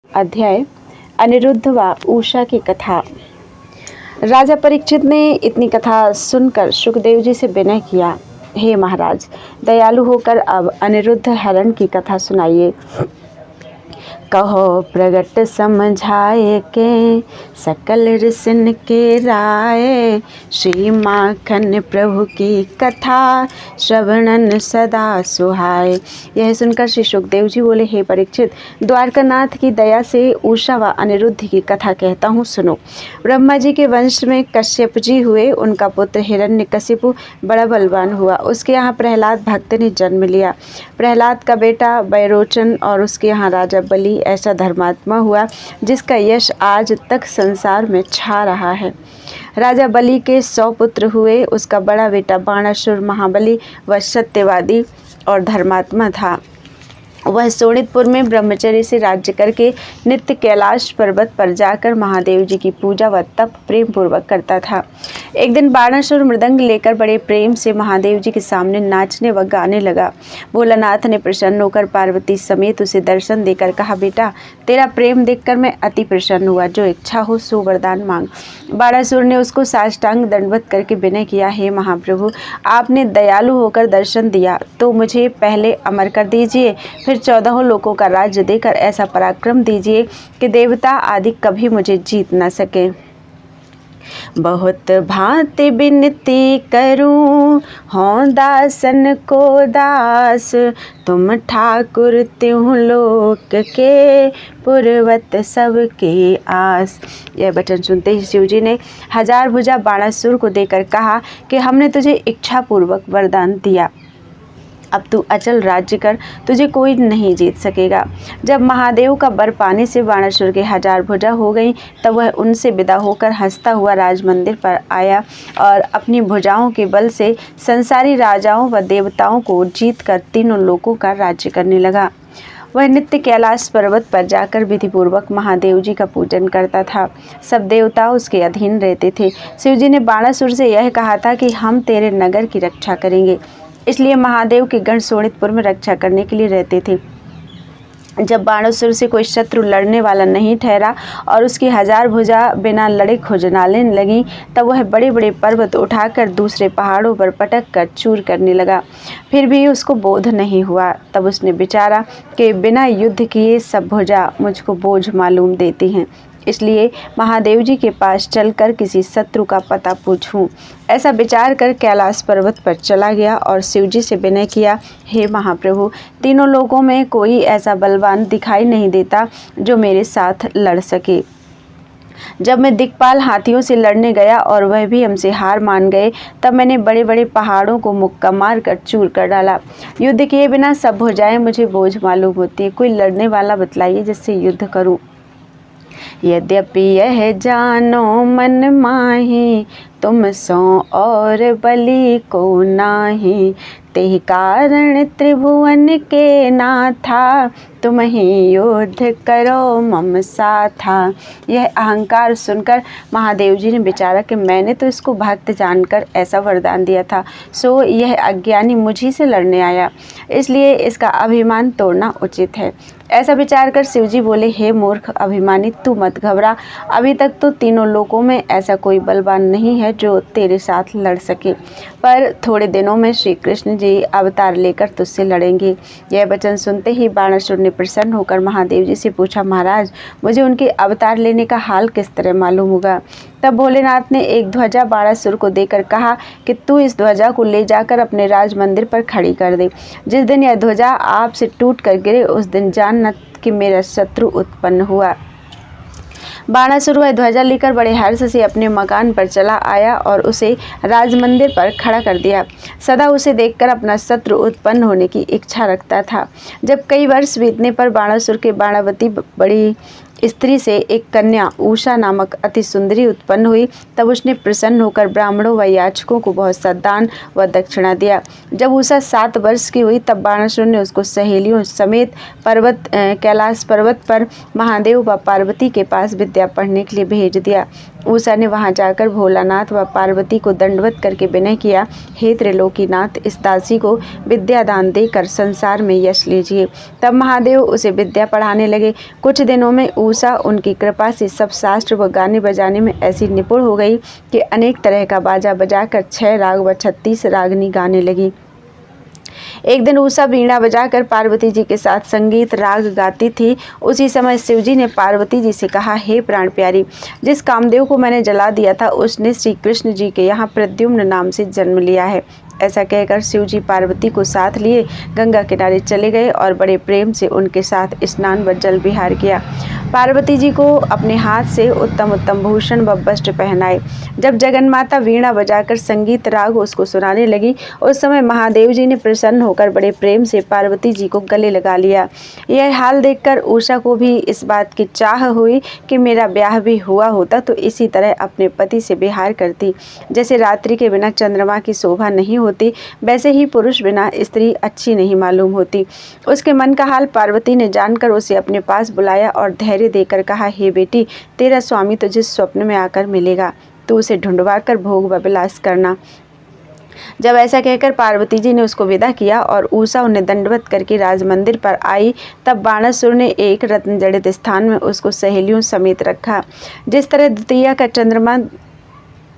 अध्याय अनिरुद्ध व उषा की कथा। राजा परीक्षित ने इतनी कथा सुनकर सुखदेव जी से विनय किया, हे महाराज, दयालु होकर अब अनिरुद्ध हरण की कथा सुनाइए। कहो प्रगट समझाए के सकल ऋषिन के राय, श्री माखन प्रभु की कथा श्रवणन सदा सुहाय। यह सुनकर श्री सुखदेव जी बोले, हे परीक्षित, द्वारकानाथ की दया से उषा व अनिरुद्ध की कथा कहता हूँ, सुनो। ब्रह्मा जी के वंश में कश्यप जी हुए। उनका पुत्र हिरण्यकशिपु बड़ा बलवान हुआ। उसके यहाँ प्रहलाद भक्त ने जन्म लिया। प्रहलाद का बेटा बैरोचन और उसके यहाँ राजा बलि ऐसा धर्मात्मा हुआ जिसका यश आज तक संसार में छा रहा है। राजा बलि के 100 पुत्र हुए। उसका बड़ा बेटा बाणासुर महाबली व सत्यवादी और धर्मात्मा था। वह शोणितपुर में ब्रह्मचर्य से राज्य करके नित्य कैलाश पर्वत पर जाकर महादेव जी की पूजा व तप प्रेम पूर्वक करता था। एक दिन बाणासुर मृदंग लेकर बड़े प्रेम से महादेव जी के सामने नाचने व गाने लगा। भोलानाथ ने प्रसन्न होकर पार्वती समेत उसे दर्शन देकर कहा, बेटा, तेरा प्रेम देखकर मैं अति प्रसन्न हुआ। जो इच्छा हो सो वरदान मांग। बाणासुर ने उसको साष्टांग दंडवत करके विनय किया, हे महाप्रभु, आपने दयालु होकर दर्शन दिया तो मुझे पहले अमर कर दीजिए, फिर 14 लोकों का राज्य देकर ऐसा पराक्रम दीजिए कि देवता आदि कभी मुझे जीत न सके। बहुत भांति बिनती करूं, हों दासन को दास, तुम ठाकुर त्यों लोक के, पुरवत सबके आस। यह वचन सुनते ही शिव जी ने 1000 भुजा बाणासुर को देकर कहा कि हमने तुझे इच्छा पूर्वक वरदान दिया, अब तू अचल राज्य कर, तुझे कोई नहीं जीत सकेगा। जब महादेव का वर पाने से बाणासुर के 1000 भुजा हो गई, तब वह उनसे विदा होकर हंसता हुआ राजमंदिर पर आया और अपनी भुजाओं के बल से संसारी राजाओं व देवताओं को जीत कर 3 लोकों का राज्य करने लगा। वह नित्य कैलाश पर्वत पर जाकर विधिपूर्वक महादेव जी का पूजन करता था। सब देवता उसके अधीन रहते थे। शिव जी ने बाणासुर से यह कहा था कि हम तेरे नगर की रक्षा करेंगे, इसलिए महादेव के गण शोणितपुर में रक्षा करने के लिए रहते थे। जब बाणासुर से कोई शत्रु लड़ने वाला नहीं ठहरा और उसकी 1000 भुजा बिना लड़े खुजलाने लगी, तब वह बड़े बड़े पर्वत उठाकर दूसरे पहाड़ों पर पटक कर चूर करने लगा। फिर भी उसको बोध नहीं हुआ। तब उसने विचारा कि बिना युद्ध किए सब भुजा मुझको बोझ मालूम देती हैं, इसलिए महादेव जी के पास चलकर किसी शत्रु का पता पूछूं। ऐसा विचार कर कैलाश पर्वत पर चला गया और शिव जी से विनय किया, हे महाप्रभु, 3 लोकों में कोई ऐसा बलवान दिखाई नहीं देता जो मेरे साथ लड़ सके। जब मैं दिक्पाल हाथियों से लड़ने गया और वह भी हमसे हार मान गए, तब मैंने बड़े बड़े पहाड़ों को मुक्का मार कर चूर कर डाला। युद्ध किए बिना सब भुजाएं मुझे बोझ मालूम होती है। कोई लड़ने वाला बतलाइए जिससे युद्ध करूं। यद्यपि यह जानो मन माही, तुम सो और बलि को नाही, तेहि कारण त्रिभुवन के नाथा, तुम ही युद्ध करो मम साथा। यह अहंकार सुनकर महादेव जी ने विचारा कि मैंने तो इसको भक्त जानकर ऐसा वरदान दिया था, सो यह अज्ञानी मुझी से लड़ने आया, इसलिए इसका अभिमान तोड़ना उचित है। ऐसा विचार कर शिवजी बोले, हे मूर्ख अभिमानी, तू मत घबरा। अभी तक तो 3 लोकों में ऐसा कोई बलवान नहीं है जो तेरे साथ लड़ सके, पर थोड़े दिनों में श्री कृष्ण जी अवतार लेकर तुझसे लड़ेंगे। यह वचन सुनते ही बाणासुर ने प्रसन्न होकर महादेव जी से पूछा, महाराज, मुझे उनके अवतार लेने का हाल किस तरह मालूम होगा? तब भोलेनाथ ने एक ध्वजा बाणासुर को देकर कहा कि तू इस ध्वजा को ले जाकर अपने राज मंदिर पर खड़ी कर दे। जिस दिन यह ध्वजा आप से टूट कर गिरे, उस दिन जानना कि मेरा शत्रु उत्पन्न हुआ। बाणासुर वह ध्वजा लेकर बड़े हर्ष से अपने मकान पर चला आया और उसे राजमंदिर पर खड़ा कर दिया। सदा उसे देखकर अपना शत्रु उत्पन्न होने की इच्छा रखता था। जब कई वर्ष बीतने पर बाणासुर के बाणावती बड़ी स्त्री से एक कन्या उषा नामक अति सुंदरी उत्पन्न हुई, तब उसने प्रसन्न होकर ब्राह्मणों व याचकों को बहुत सा दान व दक्षिणा दिया। जब उषा 7 वर्ष की हुई तब बाणासुर ने उसको सहेलियों समेत कैलाश पर्वत पर महादेव व पार्वती के पास विद्या पढ़ने के लिए भेज दिया। उषा ने वहां जाकर भोलानाथ व पार्वती को दंडवत करके विनय किया, हे त्रिलोकीनाथ, इस दासी को विद्या दान देकर संसार में यश लीजिए। तब महादेव उसे विद्या पढ़ाने लगे। कुछ दिनों में उषा उनकी कृपा से सब शास्त्र व गाने बजाने में ऐसी निपुण हो गई कि अनेक तरह का बाजा बजाकर 6 राग व 36 रागनी गाने लगी। एक दिन उषा वीणा बजाकर पार्वती जी के साथ संगीत राग गाती थी। उसी समय शिवजी ने पार्वती जी से कहा, हे प्राण प्यारी, जिस कामदेव को मैंने जला दिया था उसने श्री कृष्ण जी के यहाँ प्रद्युम्न नाम से जन्म लिया है। ऐसा कहकर शिवजी पार्वती को साथ लिए गंगा किनारे चले गए और बड़े प्रेम से उनके साथ स्नान व जल विहार किया। पार्वती जी को अपने हाथ से उत्तम उत्तम भूषण व वस्त्र पहनाए। जब जगन्माता वीणा बजाकर संगीत राग उसको सुनाने लगी, उस समय महादेव जी ने प्रसन्न होकर बड़े प्रेम से पार्वती जी को गले लगा लिया। यह हाल देखकर उषा को भी इस बात की चाह हुई कि मेरा ब्याह भी हुआ होता तो इसी तरह अपने पति से विहार करती। जैसे रात्रि के बिना चंद्रमा की शोभा नहीं होती, वैसे ही पुरुष बिना स्त्री अच्छी नहीं मालूम होती। उसके मन का हाल पार्वती ने जानकर उसे अपने पास बुलाया और धैर्य देकर कहा, हे बेटी, तेरा स्वामी तुझे स्वप्न में आकर मिलेगा, तू उसे ढूंढवा कर भोग व विलास करना। जब ऐसा कहकर पार्वती जी ने उसको विदा किया और उषा उन्हें दंडवत करके राजमंदिर पर आई, तब बाणासुर ने एक रत्न जड़ित स्थान में उसको सहेलियों समेत रखा।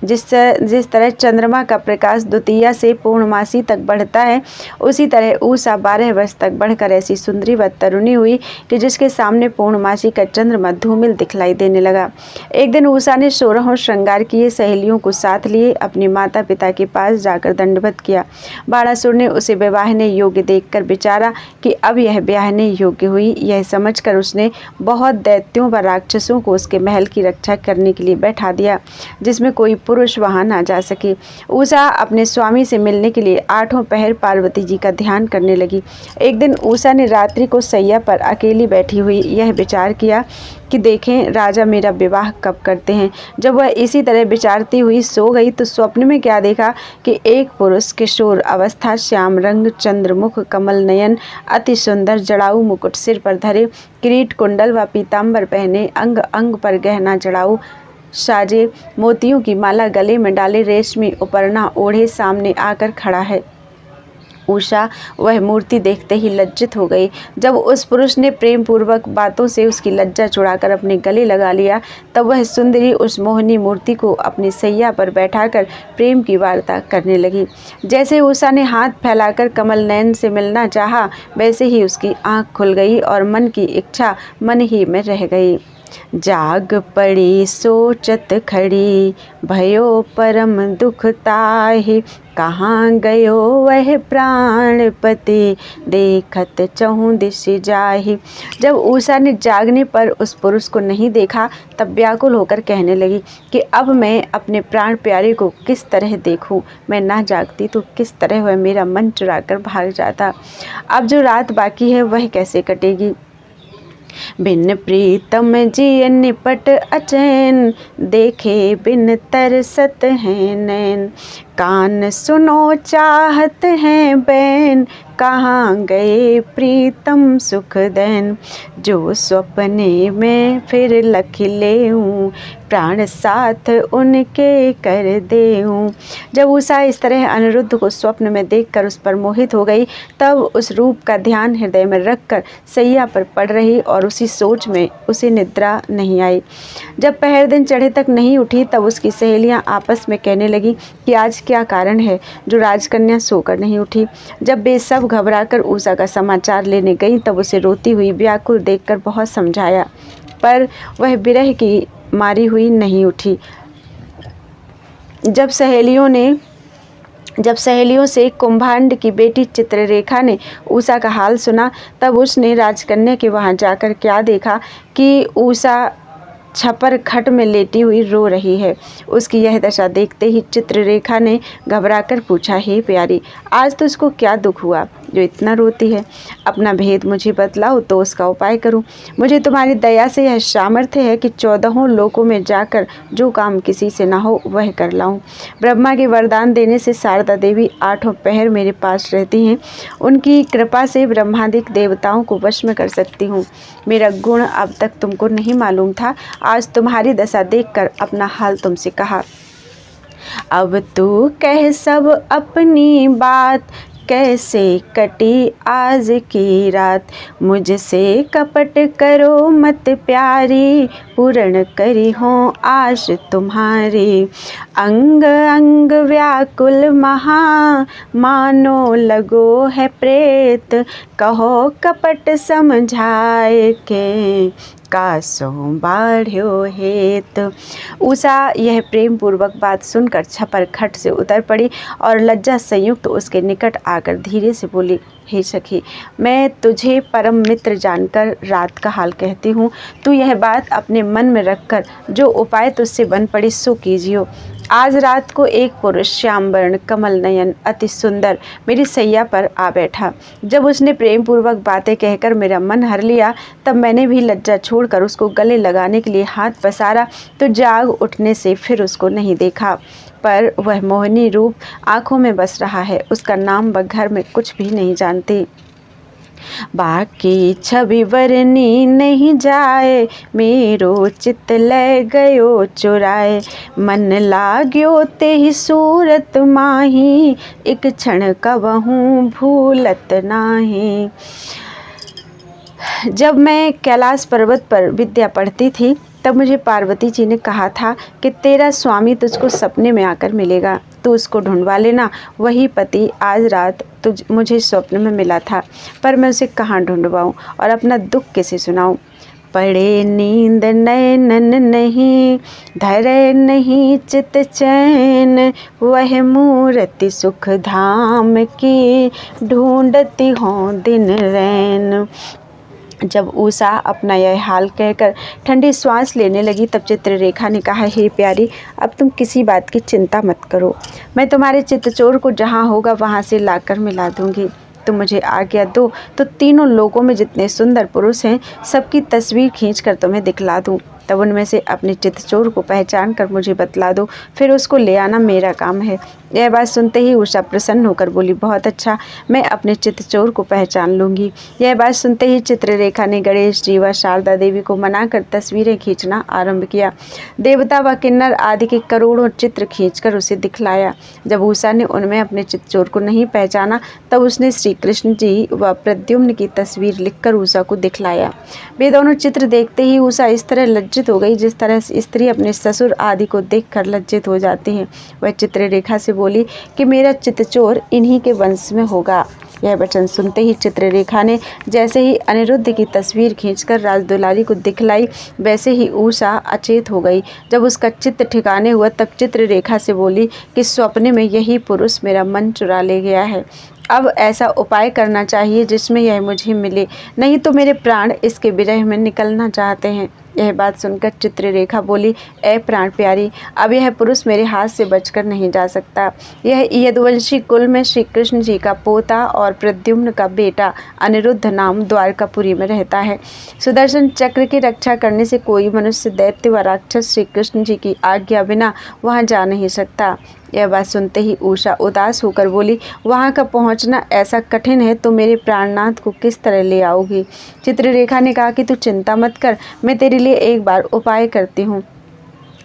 जिस तरह चंद्रमा का प्रकाश द्वितीया से पूर्णमासी तक बढ़ता है, उसी तरह उषा 12 वर्ष तक बढ़कर ऐसी सुंदरी व तरुणी हुई कि जिसके सामने पूर्णमासी का चंद्रमा धूमिल दिखलाई देने लगा। एक दिन उषा ने 16 श्रृंगार किए सहेलियों को साथ लिए अपने माता पिता के पास जाकर दंडवत किया। बाणासुर ने उसे विवाहने योग्य देखकर विचारा कि अब यह ब्याहने योग्य हुई। यह समझकर उसने बहुत दैत्यों व राक्षसों को उसके महल की रक्षा करने के लिए बैठा दिया, जिसमें कोई पुरुष वहां ना जा सके। उषा अपने स्वामी से मिलने के लिए 8 पहर पार्वती जी का ध्यान करने लगी। एक दिन उषा ने रात्रि को सैया पर अकेली बैठी हुई यह विचार किया कि देखें राजा मेरा विवाह कब करते हैं। जब वह इसी तरह विचारती हुई सो गई तो स्वप्न में क्या देखा कि एक पुरुष किशोर अवस्था, श्याम रंग, चंद्रमुख, कमल नयन, अति सुंदर, जड़ाऊ मुकुट सिर पर धरे, किरीट कुंडल व पीताम्बर पहने, अंग अंग पर गहना जड़ाऊ साजे, मोतियों की माला गले में डाले, रेशमी उपरना ओढ़े सामने आकर खड़ा है। उषा वह मूर्ति देखते ही लज्जित हो गई। जब उस पुरुष ने प्रेम पूर्वक बातों से उसकी लज्जा छुड़ाकर अपने गले लगा लिया, तब वह सुंदरी उस मोहिनी मूर्ति को अपनी सैया पर बैठाकर प्रेम की वार्ता करने लगी। जैसे उषा ने हाथ फैलाकर कमल नयन से मिलना चाहा, वैसे ही उसकी आंख खुल गई और मन की इच्छा मन ही में रह गई। जाग पड़ी सोचत खड़ी, भयो परम दुख ताहि, कहाँ गयो वह प्राणपति, देखत चहुँ दिश जाहि। जब उषा ने जागने पर उस पुरुष को नहीं देखा, तब व्याकुल होकर कहने लगी कि अब मैं अपने प्राण प्यारे को किस तरह देखूं। मैं ना जागती तो किस तरह वह मेरा मन चुराकर भाग जाता। अब जो रात बाकी है वह कैसे कटेगी। बिन प्रीतम जिय निपट अचैन, देखे बिन तरसत हैं नैन, कान सुनो चाहत हैं बैन, कहाँ गए प्रीतम सुख दैन। जो स्वप्ने में फिर लख लेऊं, प्राण साथ उनके कर देऊं। जब उषा इस तरह अनिरुद्ध को स्वप्न में देखकर उस पर मोहित हो गई, तब उस रूप का ध्यान हृदय में रखकर सैया पर पड़ रही और उसी सोच में उसे निद्रा नहीं आई। जब पहर दिन चढ़े तक नहीं उठी, तब उसकी सहेलियां आपस में कहने लगी कि आज क्या कारण है जो राजकन्या सोकर नहीं उठी। जब वे सब घबराकर उषा का समाचार लेने गई, तब उसे रोती हुई व्याकुल देखकर बहुत समझाया, पर वह विरह की मारी हुई नहीं उठी। जब सहेलियों से कुंभांड की बेटी चित्ररेखा ने उषा का हाल सुना, तब उसने राजकन्या के वहां जाकर क्या देखा कि उषा छपर खट में लेटी हुई रो रही है। उसकी यह दशा देखते ही चित्ररेखा ने घबराकर पूछा, हे प्यारी, आज तुझको क्या दुख हुआ। जो इतना रोती है? अपना भेद मुझे बतलाओ तो उसका उपाय करूं। मुझे तुम्हारी दया से यह सामर्थ्य है कि 14 लोकों में जाकर जो काम किसी से ना हो वह कर लाऊं। ब्रह्मा के वरदान देने से शारदा देवी 8 पहर मेरे पास रहती हैं। उनकी कृपा से ब्रह्मादिक देवताओं को वश में कर सकती हूँ। मेरा गुण अब तक तुमको नहीं मालूम था, आज तुम्हारी दशा देखकर अपना हाल तुमसे कहा। अब तू कह सब अपनी बात, कैसे कटी आज की रात। मुझसे कपट करो मत प्यारी, पूर्ण करी हो आश तुम्हारी। अंग अंग व्याकुल महा, मानो लगो है प्रेत। कहो कपट समझाए के, कासो बाढ़्यो हेत। उषा यह प्रेम पूर्वक बात सुनकर छपर खट से उतर पड़ी और लज्जा संयुक्त उसके निकट आकर धीरे से बोली, हे सखी, मैं तुझे परम मित्र जानकर रात का हाल कहती हूँ। तू यह बात अपने मन में रखकर जो उपाय तुझसे बन पड़ी सो कीजियो। आज रात को एक पुरुष श्याम वर्ण कमल नयन अति सुंदर मेरी सैया पर आ बैठा। जब उसने प्रेम पूर्वक बातें कहकर मेरा मन हर लिया, तब मैंने भी लज्जा छोड़कर उसको गले लगाने के लिए हाथ पसारा तो जाग उठने से फिर उसको नहीं देखा। पर वह मोहिनी रूप आंखों में बस रहा है। उसका नाम व घर में कुछ भी नहीं जानती। बाकी छवि वरनी नहीं जाए, मेरो चित ले गयो चुराए। मन लाग्यो ते ही सूरत माही, एक क्षण कबहूँ भूलत नाही। जब मैं कैलाश पर्वत पर विद्या पढ़ती थी तब मुझे पार्वती जी ने कहा था कि तेरा स्वामी तुझको सपने में आकर मिलेगा, तू उसको ढूंढवा लेना। वही पति आज रात मुझे स्वप्न में मिला था, पर मैं उसे कहाँ ढूंढवाऊँ और अपना दुख किसे सुनाऊँ। पड़े नींद नैनन नहीं, धरे नहीं चित चैन। वह मूर्ति सुख धाम की, ढूंढती हूँ दिन रैन। जब उषा अपना यह हाल कहकर ठंडी श्वास लेने लगी तब चित्ररेखा ने कहा, हे प्यारी, अब तुम किसी बात की चिंता मत करो। मैं तुम्हारे चित्तचोर को जहाँ होगा वहाँ से लाकर मिला दूंगी। तुम मुझे आज्ञा दो तो तीनों लोगों में जितने सुंदर पुरुष हैं सबकी तस्वीर खींचकर तुम्हें दिखला दूं। तब उनमें से अपने चित्तचोर को पहचान कर मुझे बतला दो, फिर उसको ले आना मेरा काम है। यह बात सुनते ही उषा प्रसन्न होकर बोली, बहुत अच्छा, मैं अपने चित्तचोर को पहचान लूँगी। यह बात सुनते ही चित्ररेखा ने गणेश जी व शारदा देवी को मनाकर तस्वीरें खींचना आरंभ किया। देवता व किन्नर आदि के करोड़ों चित्र खींचकर उसे दिखलाया। जब उषा ने उनमें अपने चित्तचोर को नहीं पहचाना तब उसने श्री कृष्ण जी व प्रद्युम्न की तस्वीर लिखकर उषा को दिखलाया। वे दोनों चित्र देखते ही उषा इस तरह लज्जित हो गई जिस तरह स्त्री अपने ससुर आदि को देखकर लज्जित हो जाती है। वह चित्ररेखा से बोली कि मेरा चित्तचोर इन्हीं के वंश में होगा। यह वचन सुनते ही चित्ररेखा ने जैसे ही अनिरुद्ध की तस्वीर खींचकर राजदुलारी को दिखलाई वैसे ही उषा अचेत हो गई। जब उसका चित्त ठिकाने हुआ तब चित्ररेखा से बोली कि स्वप्न में यही पुरुष मेरा मन चुरा ले गया है। अब ऐसा उपाय करना चाहिए जिसमें यह मुझे मिले, नहीं तो मेरे प्राण इसके विरह में निकलना चाहते हैं। यह बात सुनकर चित्ररेखा बोली, ऐ प्राण प्यारी, अब यह पुरुष मेरे हाथ से बचकर नहीं जा सकता। यह यदुवंशी कुल में श्री कृष्ण जी का पोता और प्रद्युम्न का बेटा अनिरुद्ध नाम द्वारकापुरी में रहता है। सुदर्शन चक्र की रक्षा करने से कोई मनुष्य, दैत्य व राक्षस श्री कृष्ण जी की आज्ञा बिना वहाँ जा नहीं सकता। यह बात सुनते ही उषा उदास होकर बोली, वहाँ का पहुँचना ऐसा कठिन है तो मेरे प्राणनाथ को किस तरह ले आओगी। चित्ररेखा ने कहा कि तू चिंता मत कर, मैं तेरे लिए एक बार उपाय करती हूँ।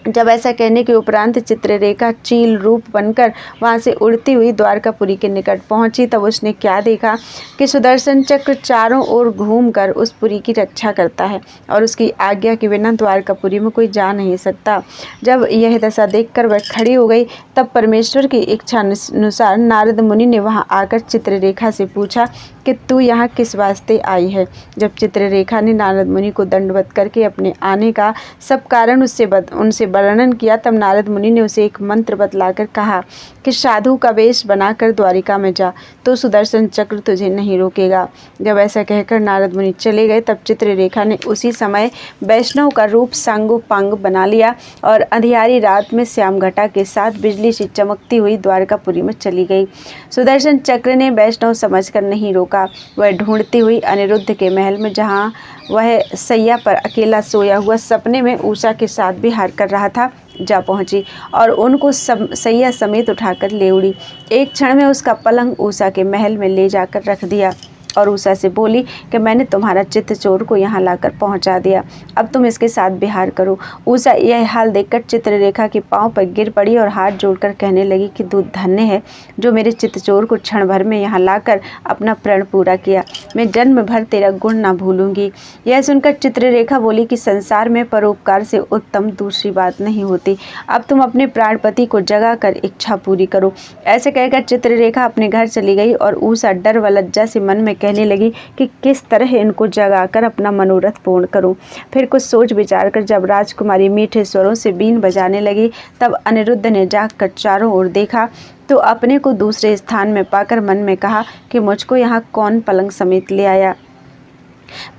जब ऐसा कहने के उपरांत चित्ररेखा चील रूप बनकर वहां से उड़ती हुई द्वारकापुरी के निकट पहुंची तब उसने क्या देखा कि सुदर्शन चक्र चारों ओर घूमकर उस पुरी की रक्षा करता है और उसकी आज्ञा के बिना द्वारकापुरी में कोई जा नहीं सकता। जब यह दशा देखकर वह खड़ी हो गई तब परमेश्वर की इच्छा अनुसार नारद मुनि ने वहां आकर चित्ररेखा से पूछा कि तू यहाँ किस वास्ते आई है। जब चित्ररेखा ने नारद मुनि को दंडवत करके अपने आने का सब कारण उनसे वर्णन किया, तब नारद मुनि ने उसे एक मंत्र बतलाकर कहा कि साधु का वेश बनाकर द्वारिका में जा, तो सुदर्शन चक्र तुझे नहीं रोकेगा। जब ऐसा कहकर नारद मुनि चले गए, तब चित्ररेखा ने उसी समय वैष्णव का रूप सांगोपांग बना लिया और अंधियारी रात में श्याम घटा के साथ बिजली सी चमकती हुई द्वारकापुरी में चली गई। सुदर्शन चक्र ने वैष्णव समझकर नहीं रोका। वह ढूंढती हुई अनिरुद्ध के महल में, जहाँ वह सैया पर अकेला सोया हुआ सपने में उषा के साथ विहार कर रहा था, जा पहुंची और उनको सैया समेत उठाकर ले उड़ी। एक क्षण में उसका पलंग उषा के महल में ले जाकर रख दिया और उषा से बोली कि मैंने तुम्हारा चित्त चोर को यहाँ लाकर पहुँचा दिया, अब तुम इसके साथ विहार करो। उषा यह हाल देखकर चित्ररेखा के पांव पर गिर पड़ी और हाथ जोड़कर कहने लगी कि तू धन्य है जो मेरे चित्त चोर को क्षण भर में यहाँ लाकर अपना प्रण पूरा किया। मैं जन्म भर तेरा गुण ना भूलूंगी। यह सुनकर चित्ररेखा बोली कि संसार में परोपकार से उत्तम दूसरी बात नहीं होती। अब तुम अपने प्राणपति को जगा कर इच्छा पूरी करो। ऐसे कहकर चित्ररेखा अपने घर चली गई और उषा डर व लज्जा से मन में कहने लगी कि किस तरह इनको जगाकर अपना मनोरथ पूर्ण करूं। फिर कुछ सोच विचार कर जब राजकुमारी मीठे स्वरों से बीन बजाने लगी, तब अनिरुद्ध ने जाकर चारों ओर देखा तो अपने को दूसरे स्थान में पाकर मन में कहा कि मुझको यहाँ कौन पलंग समेत ले आया।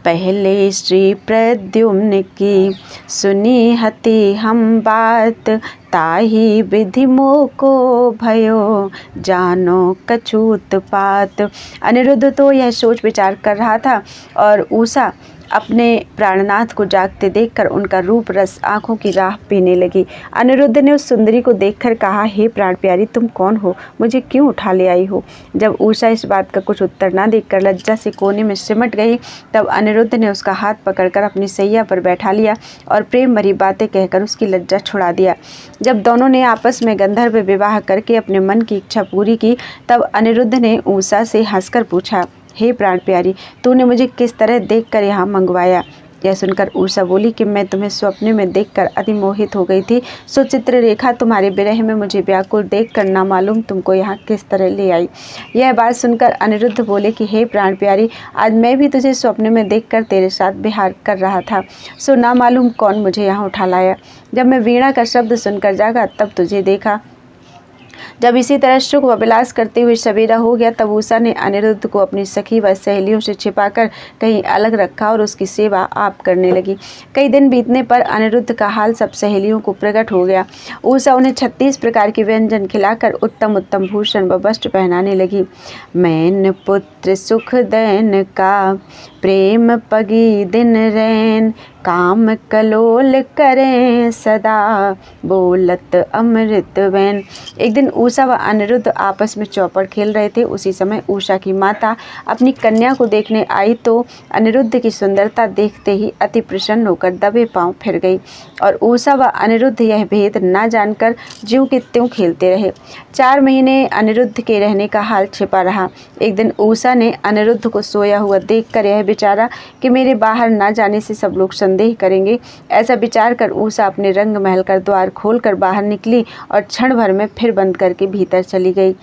पहले श्री प्रद्युम्न की सुनी हती हम बात, ताही विधि मोको भयो जानो कछूत पात। अनिरुद्ध तो यह सोच विचार कर रहा था और उषा अपने प्राणनाथ को जागते देखकर उनका रूप रस आंखों की राह पीने लगी। अनिरुद्ध ने उस सुंदरी को देखकर कहा, हे प्राण प्यारी, तुम कौन हो, मुझे क्यों उठा ले आई हो। जब उषा इस बात का कुछ उत्तर ना देकर लज्जा से कोने में सिमट गई, तब अनिरुद्ध ने उसका हाथ पकड़कर अपनी सैया पर बैठा लिया और प्रेम भरी बातें कहकर उसकी लज्जा छुड़ा दिया। जब दोनों ने आपस में गंधर्व विवाह करके अपने मन की इच्छा पूरी की, तब अनिरुद्ध ने उषा से हंसकर पूछा, हे प्राण प्यारी, तूने मुझे किस तरह देखकर यहाँ मंगवाया। यह सुनकर उषा बोली कि मैं तुम्हें स्वप्न में देखकर अति मोहित हो गई थी, सो चित्ररेखा तुम्हारे विरह में मुझे व्याकुल देखकर ना मालूम तुमको यहाँ किस तरह ले आई। यह बात सुनकर अनिरुद्ध बोले कि हे प्राण प्यारी, आज मैं भी तुझे स्वप्न में देखकर तेरे साथ विहार कर रहा था, सो ना मालूम कौन मुझे यहाँ उठा लाया। जब मैं वीणा का शब्द सुनकर जागा, तब तुझे देखा। जब इसी तरह सुख व विलास करते हुए सवेरा हो गया, तब उषा ने अनिरुद्ध को अपनी सखी व सहेलियों से छिपाकर कहीं अलग रखा और उसकी सेवा आप करने लगी। कई दिन बीतने पर अनिरुद्ध का हाल सब सहेलियों को प्रकट हो गया। उषा उन्हें 36 प्रकार के व्यंजन खिलाकर उत्तम उत्तम भूषण व वस्त्र पहनाने लगी। मैन पुत्र सुख दैन का, प्रेम पगी दिन रैन, काम कलोल करें सदा, बोलत अमृत वैन। एक दिन उषा व अनिरुद्ध आपस में चौपड़ खेल रहे थे। उसी समय उषा की माता अपनी कन्या को देखने आई तो अनिरुद्ध की सुंदरता देखते ही अति प्रसन्न होकर दबे पांव फिर गई और उषा व अनिरुद्ध यह भेद न जानकर ज्यों के त्यों खेलते रहे। 4 महीने अनिरुद्ध के रहने का हाल छिपा रहा। एक दिन उषा ने अनिरुद्ध को सोया हुआ देखकर यह विचारा कि मेरे बाहर न जाने से सब लोग संदेह करेंगे। ऐसा विचार कर उषा अपने रंग महल का द्वार खोलकर बाहर निकली और क्षण भर में फिर बंद करके भीतर चली गई।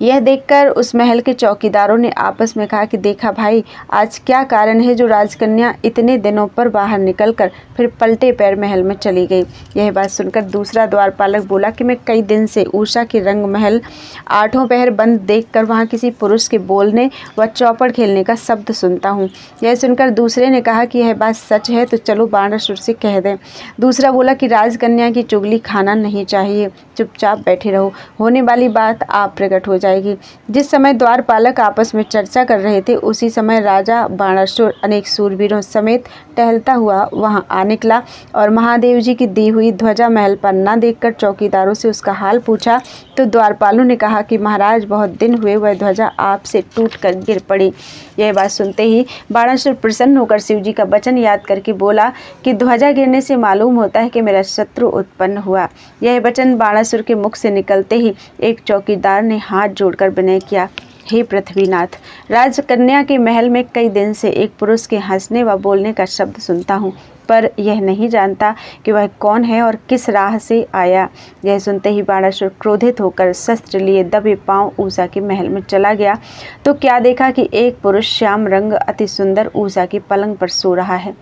यह देखकर उस महल के चौकीदारों ने आपस में कहा कि देखा भाई, आज क्या कारण है जो राजकन्या इतने दिनों पर बाहर निकलकर फिर पलटे पैर महल में चली गई। यह बात सुनकर दूसरा द्वारपालक बोला कि मैं कई दिन से उषा के रंग महल 8 पहर बंद देखकर वहाँ किसी पुरुष के बोलने व चौपड़ खेलने का शब्द सुनता हूँ। यह सुनकर दूसरे ने कहा कि यह बात सच है तो चलो बाणासुर से कह दें। दूसरा बोला कि राजकन्या की चुगली खाना नहीं चाहिए, चुपचाप बैठे रहो, होने वाली बात आप प्रकट हो जाएगी। जिस समय द्वारपालक आपस में चर्चा कर रहे थे, उसी समय राजा बाणासुर अनेक सूरवीरों समेत टहलता हुआ वहां आ निकला और महादेव जी की दी हुई ध्वजा महल पर न देखकर चौकीदारों से उसका हाल पूछा तो द्वारपालों ने कहा कि महाराज, बहुत दिन हुए वह ध्वजा आपसे टूट कर गिर पड़ी। यह बात सुनते ही बाणासुर प्रसन्न होकर शिव जी का वचन याद करके बोला कि ध्वजा गिरने से मालूम होता है कि मेरा शत्रु उत्पन्न हुआ। यह वचन बाणासुर के मुख से निकलते ही एक चौकीदार ने हाथ जोड़कर विनय किया, हे पृथ्वीनाथ, राजकन्या के महल में कई दिन से एक पुरुष के हंसने व बोलने का शब्द सुनता हूँ। पर यह नहीं जानता कि वह कौन है और किस राह से आया। यह सुनते ही बाणासुर क्रोधित होकर शस्त्र लिए दबे पांव ऊषा के महल में चला गया तो क्या देखा कि एक पुरुष श्याम रंग अति सुंदर ऊषा की पलंग पर सो रहा है।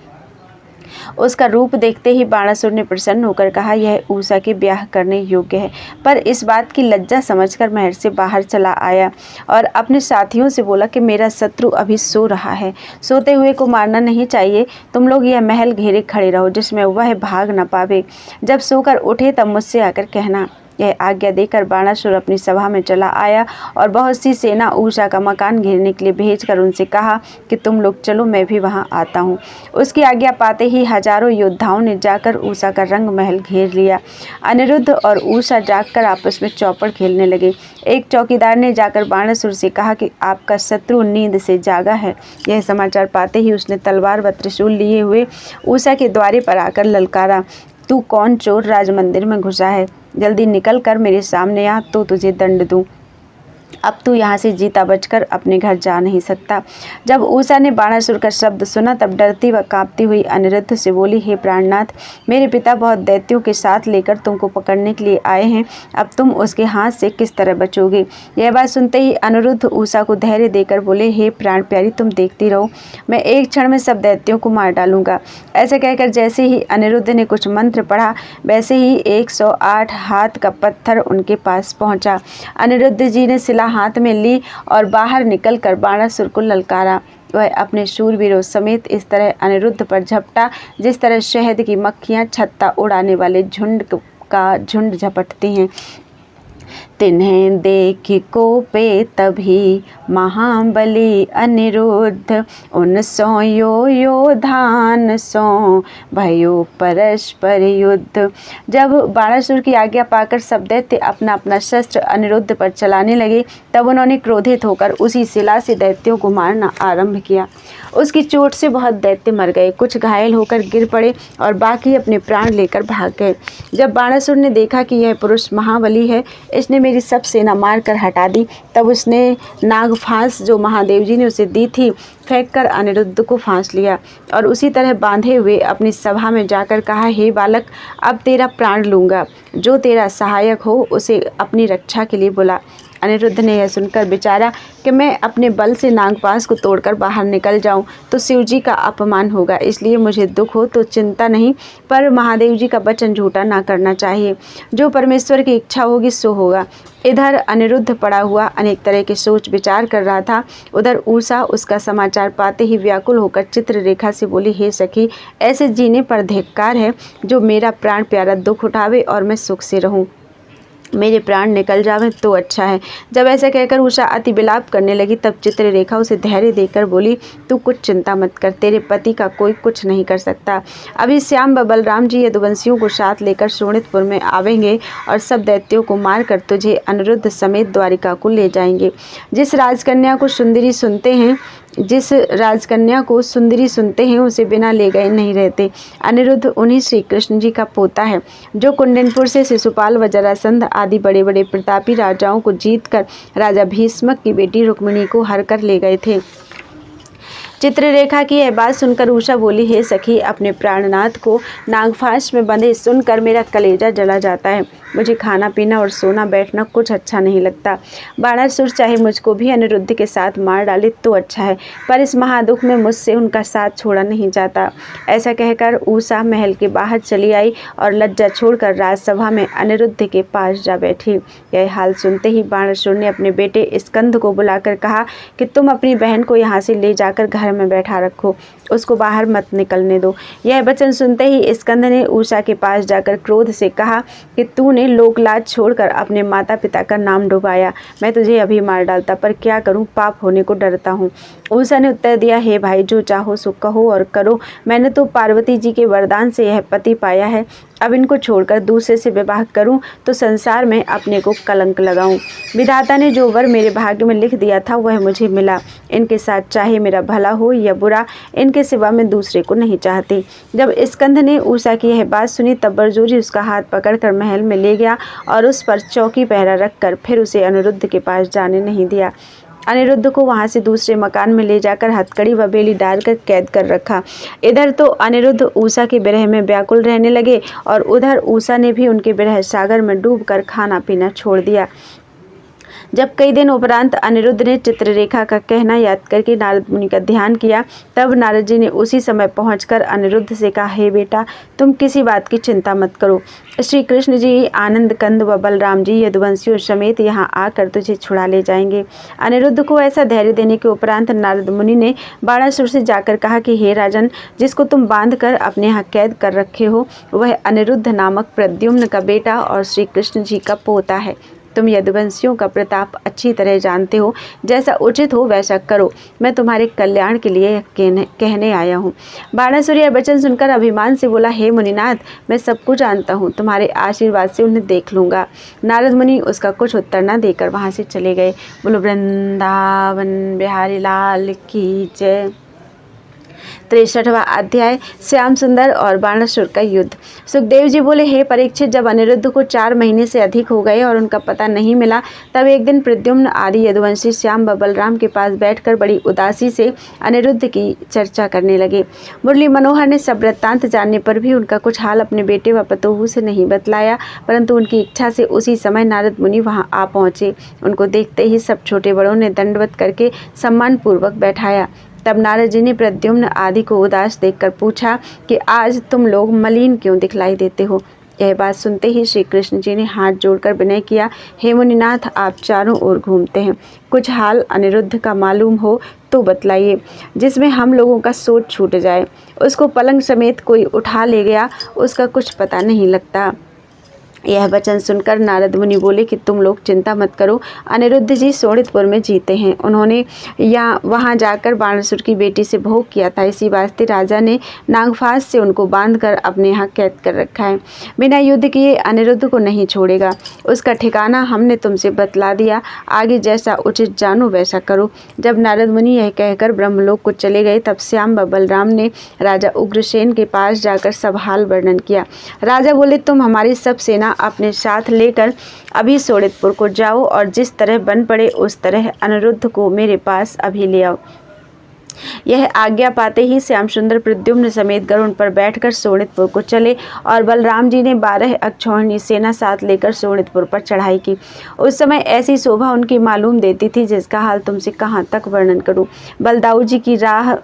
उसका रूप देखते ही बाणासुर ने प्रसन्न होकर कहा, यह ऊषा के ब्याह करने योग्य है। पर इस बात की लज्जा समझकर महल से बाहर चला आया और अपने साथियों से बोला कि मेरा शत्रु अभी सो रहा है, सोते हुए को मारना नहीं चाहिए। तुम लोग यह महल घेरे खड़े रहो जिसमें वह भाग न पावे। जब सोकर उठे तब मुझसे आकर कहना। यह आज्ञा देकर बाणासुर अपनी सभा में चला आया और बहुत सी सेना ऊषा का मकान घेरने के लिए भेजकर उनसे कहा कि तुम लोग चलो, मैं भी वहां आता हूं। उसकी आज्ञा पाते ही हजारों योद्धाओं ने जाकर ऊषा का रंग महल घेर लिया। अनिरुद्ध और ऊषा जागकर आपस में चौपड़ खेलने लगे। एक चौकीदार ने जाकर बाणासुर से कहा कि आपका शत्रु नींद से जागा है। यह समाचार पाते ही उसने तलवार व त्रिशूल लिए हुए ऊषा के द्वारे पर आकर ललकारा, तू कौन चोर राजमंदिर में घुसा है? जल्दी निकल कर मेरे सामने आ तो तुझे दंड दूं। अब तू यहाँ से जीता बचकर अपने घर जा नहीं सकता। जब ऊषा ने बाणासुर का शब्द सुना तब डरती व कांपती हुई अनिरुद्ध से बोली, हे प्राणनाथ, मेरे पिता बहुत दैत्यों के साथ लेकर तुमको पकड़ने के लिए आए हैं। अब तुम उसके हाथ से किस तरह बचोगे? यह बात सुनते ही अनिरुद्ध ऊषा को धैर्य देकर बोले, हे प्राण प्यारी, तुम देखती रहो, मैं एक क्षण में सब दैत्यों को मार डालूंगा। ऐसा कहकर जैसे ही अनिरुद्ध ने कुछ मंत्र पढ़ा वैसे ही 108 हाथ का पत्थर उनके पास पहुंचा। अनिरुद्ध जी ने शिला हाथ में ली और बाहर निकलकर बाणासुर को ललकारा। वह अपने शूरवीरों समेत इस तरह अनिरुद्ध पर झपटा जिस तरह शहद की मक्खियां छत्ता उड़ाने वाले झुंड का झुंड झपटती हैं। तिन्हें देख कोपे तभी महाबली अनिरुद्ध, उन सो यो धान सो भयो परस्पर युद्ध। जब बाणासुर की आज्ञा पाकर सब दैत्य अपना अपना शस्त्र अनिरुद्ध पर चलाने लगे तब उन्होंने क्रोधित होकर उसी शिला से दैत्यों को मारना आरंभ किया। उसकी चोट से बहुत दैत्य मर गए, कुछ घायल होकर गिर पड़े और बाकी अपने प्राण लेकर भाग गए। जब बाणासुर ने देखा कि यह पुरुष महाबली है, इसने मेरी सब सेना मार कर हटा दी, तब उसने नागफांस जो महादेव जी ने उसे दी थी फेंक कर अनिरुद्ध को फांस लिया और उसी तरह बांधे हुए अपनी सभा में जाकर कहा, हे बालक, अब तेरा प्राण लूँगा। जो तेरा सहायक हो उसे अपनी रक्षा के लिए बुला। अनिरुद्ध ने यह सुनकर विचारा कि मैं अपने बल से नागपाश को तोड़कर बाहर निकल जाऊं तो शिवजी का अपमान होगा, इसलिए मुझे दुख हो तो चिंता नहीं, पर महादेव जी का वचन झूठा ना करना चाहिए। जो परमेश्वर की इच्छा होगी सो होगा। इधर अनिरुद्ध पड़ा हुआ अनेक तरह के सोच विचार कर रहा था। उधर ऊषा उसका समाचार पाते ही व्याकुल होकर चित्ररेखा से बोली, हे सखी, ऐसे जीने पर धिक्कार है जो मेरा प्राण प्यारा दुख उठावे और मैं सुख से रहूं। मेरे प्राण निकल जावे तो अच्छा है। जब ऐसा कहकर उषा अति विलाप करने लगी तब चित्ररेखा उसे धैर्य देकर बोली, तू कुछ चिंता मत कर, तेरे पति का कोई कुछ नहीं कर सकता। अभी श्याम व बलराम जी यदुवंशियों को साथ लेकर शोणितपुर में आवेंगे और सब दैत्यों को मारकर तुझे अनिरुद्ध समेत द्वारिका को ले जाएंगे। जिस राजकन्या को सुंदरी सुनते हैं उसे बिना ले गए नहीं रहते। अनिरुद्ध उन्हीं श्री कृष्ण जी का पोता है जो कुंडनपुर से शिशुपाल व जरासंध आदि बड़े बड़े प्रतापी राजाओं को जीतकर राजा भीष्मक की बेटी रुक्मिणी को हर कर ले गए थे। चित्ररेखा की यह बात सुनकर उषा बोली, हे सखी, अपने प्राणनाथ को नागफांस में बंधे सुनकर मेरा कलेजा जला जाता है। मुझे खाना पीना और सोना बैठना कुछ अच्छा नहीं लगता। बाणासुर चाहे मुझको भी अनिरुद्ध के साथ मार डाले तो अच्छा है, पर इस महादुख में मुझसे उनका साथ छोड़ा नहीं जाता। ऐसा कहकर उषा महल के बाहर चली आई और लज्जा छोड़कर राजसभा में अनिरुद्ध के पास जा बैठी। यह हाल सुनते ही बाणासुर ने अपने बेटे स्कंद को बुलाकर कहा कि तुम अपनी बहन को यहाँ से ले जाकर घर में बैठा रखो, उसको बाहर मत निकलने दो। यह वचन सुनते ही स्कंद ने उषा के पास जाकर क्रोध से कहा कि तूने लोकलाज छोड़कर अपने माता पिता का नाम डुबाया, मैं तुझे अभी मार डालता, पर क्या करूं, पाप होने को डरता हूं। उषा ने उत्तर दिया, हे भाई, जो चाहो सो कहो और करो, मैंने तो पार्वती जी के वरदान से यह पति पाया है। अब इनको छोड़कर दूसरे से विवाह करूं तो संसार में अपने को कलंक लगाऊं। विधाता ने जो वर मेरे भाग्य में लिख दिया था वह मुझे मिला। इनके साथ चाहे मेरा भला हो या बुरा, इनके सिवा मैं दूसरे को नहीं चाहती। जब स्कंद ने उषा की यह बात सुनी तब बरजोरी उसका हाथ पकड़कर महल में ले गया और उस पर चौकी पहरा रखकर फिर उसे अनिरुद्ध के पास जाने नहीं दिया। अनिरुद्ध को वहां से दूसरे मकान में ले जाकर हथकड़ी व बेली डालकर कैद कर रखा। इधर तो अनिरुद्ध उषा के विरह में व्याकुल रहने लगे और उधर उषा ने भी उनके विरह सागर में डूबकर खाना पीना छोड़ दिया। जब कई दिन उपरांत अनिरुद्ध ने चित्ररेखा का कहना याद करके नारद मुनि का ध्यान किया, तब नारद जी ने उसी समय पहुंचकर अनिरुद्ध से कहा, हे बेटा, तुम किसी बात की चिंता मत करो। श्री कृष्ण जी, आनंद कंद व बलराम जी यदुवंशियों समेत यहाँ आकर तुझे छुड़ा ले जाएंगे। अनिरुद्ध को ऐसा धैर्य देने के उपरांत नारद मुनि ने बाणासुर से जाकर कहा कि हे राजन, जिसको तुम बांध कर अपने यहाँ कैद कर रखे हो वह अनिरुद्ध नामक प्रद्युम्न का बेटा और श्री कृष्ण जी का पोता है। तुम यदुवंशियों का प्रताप अच्छी तरह जानते हो, जैसा उचित हो वैसा करो, मैं तुम्हारे कल्याण के लिए कहने आया हूँ। बाणासुर यह वचन सुनकर अभिमान से बोला, हे मुनिनाथ, मैं सब कुछ जानता हूँ, तुम्हारे आशीर्वाद से उन्हें देख लूँगा। नारद मुनि उसका कुछ उत्तर न देकर वहाँ से चले गए। बोलो वृंदावन बिहारी लाल की जय। 63वां अध्याय, श्याम सुंदर और बाणासुर का युद्ध। सुखदेव जी बोले, हे परीक्षित, जब अनिरुद्ध को 4 महीने से अधिक हो गए और उनका पता नहीं मिला, तब एक दिन प्रद्युम्न आदि यदुवंशी श्याम व बलराम के पास बैठकर बड़ी उदासी से अनिरुद्ध की चर्चा करने लगे। मुरली मनोहर ने सब वृत्तांत जानने पर भी उनका कुछ हाल अपने बेटे व पतोहू से नहीं बतलाया, परंतु उनकी इच्छा से उसी समय नारद मुनि वहां आ पहुंचे। उनको देखते ही सब छोटे बड़ों ने दंडवत करके सम्मानपूर्वक बैठाया। तब नारद जी ने प्रद्युम्न आदि को उदास देखकर पूछा कि आज तुम लोग मलिन क्यों दिखलाई देते हो। यह बात सुनते ही श्री कृष्ण जी ने हाथ जोड़कर विनय किया, हे मुनिनाथ, आप चारों ओर घूमते हैं, कुछ हाल अनिरुद्ध का मालूम हो तो बतलाइए, जिसमें हम लोगों का सोच छूट जाए। उसको पलंग समेत कोई उठा ले गया, उसका कुछ पता नहीं लगता। यह वचन सुनकर नारद मुनि बोले कि तुम लोग चिंता मत करो, अनिरुद्ध जी शोणितपुर में जीते हैं। उन्होंने वहाँ जाकर बाणासुर की बेटी से भोग किया था, इसी वास्ते राजा ने नागफास से उनको बांधकर अपने यहाँ कैद कर रखा है। बिना युद्ध किए अनिरुद्ध को नहीं छोड़ेगा। उसका ठिकाना हमने तुमसे बतला दिया, आगे जैसा उचित जानो वैसा करो। जब नारद मुनि यह कहकर ब्रह्मलोक को चले गए, तब श्याम व बलराम ने राजा उग्रसेन के पास जाकर सब हाल वर्णन किया। राजा बोले, तुम हमारी सब सेना अपने साथ लेकर अभी शोणितपुर को जाओ और जिस तरह बन पड़े उस तरह अनिरुद्ध को मेरे पास अभी ले आओ। यह आज्ञा पाते ही श्याम सुंदर प्रद्युम्न समेत गरुड़ पर बैठकर शोणितपुर को चले और बलराम जी ने 12 अक्षौहिणी सेना साथ लेकर शोणितपुर पर चढ़ाई की। उस समय ऐसी शोभा उनकी मालूम देती थी जिसका हाल तुमसे कहाँ तक वर्णन करूं। बलदाऊ जी की राह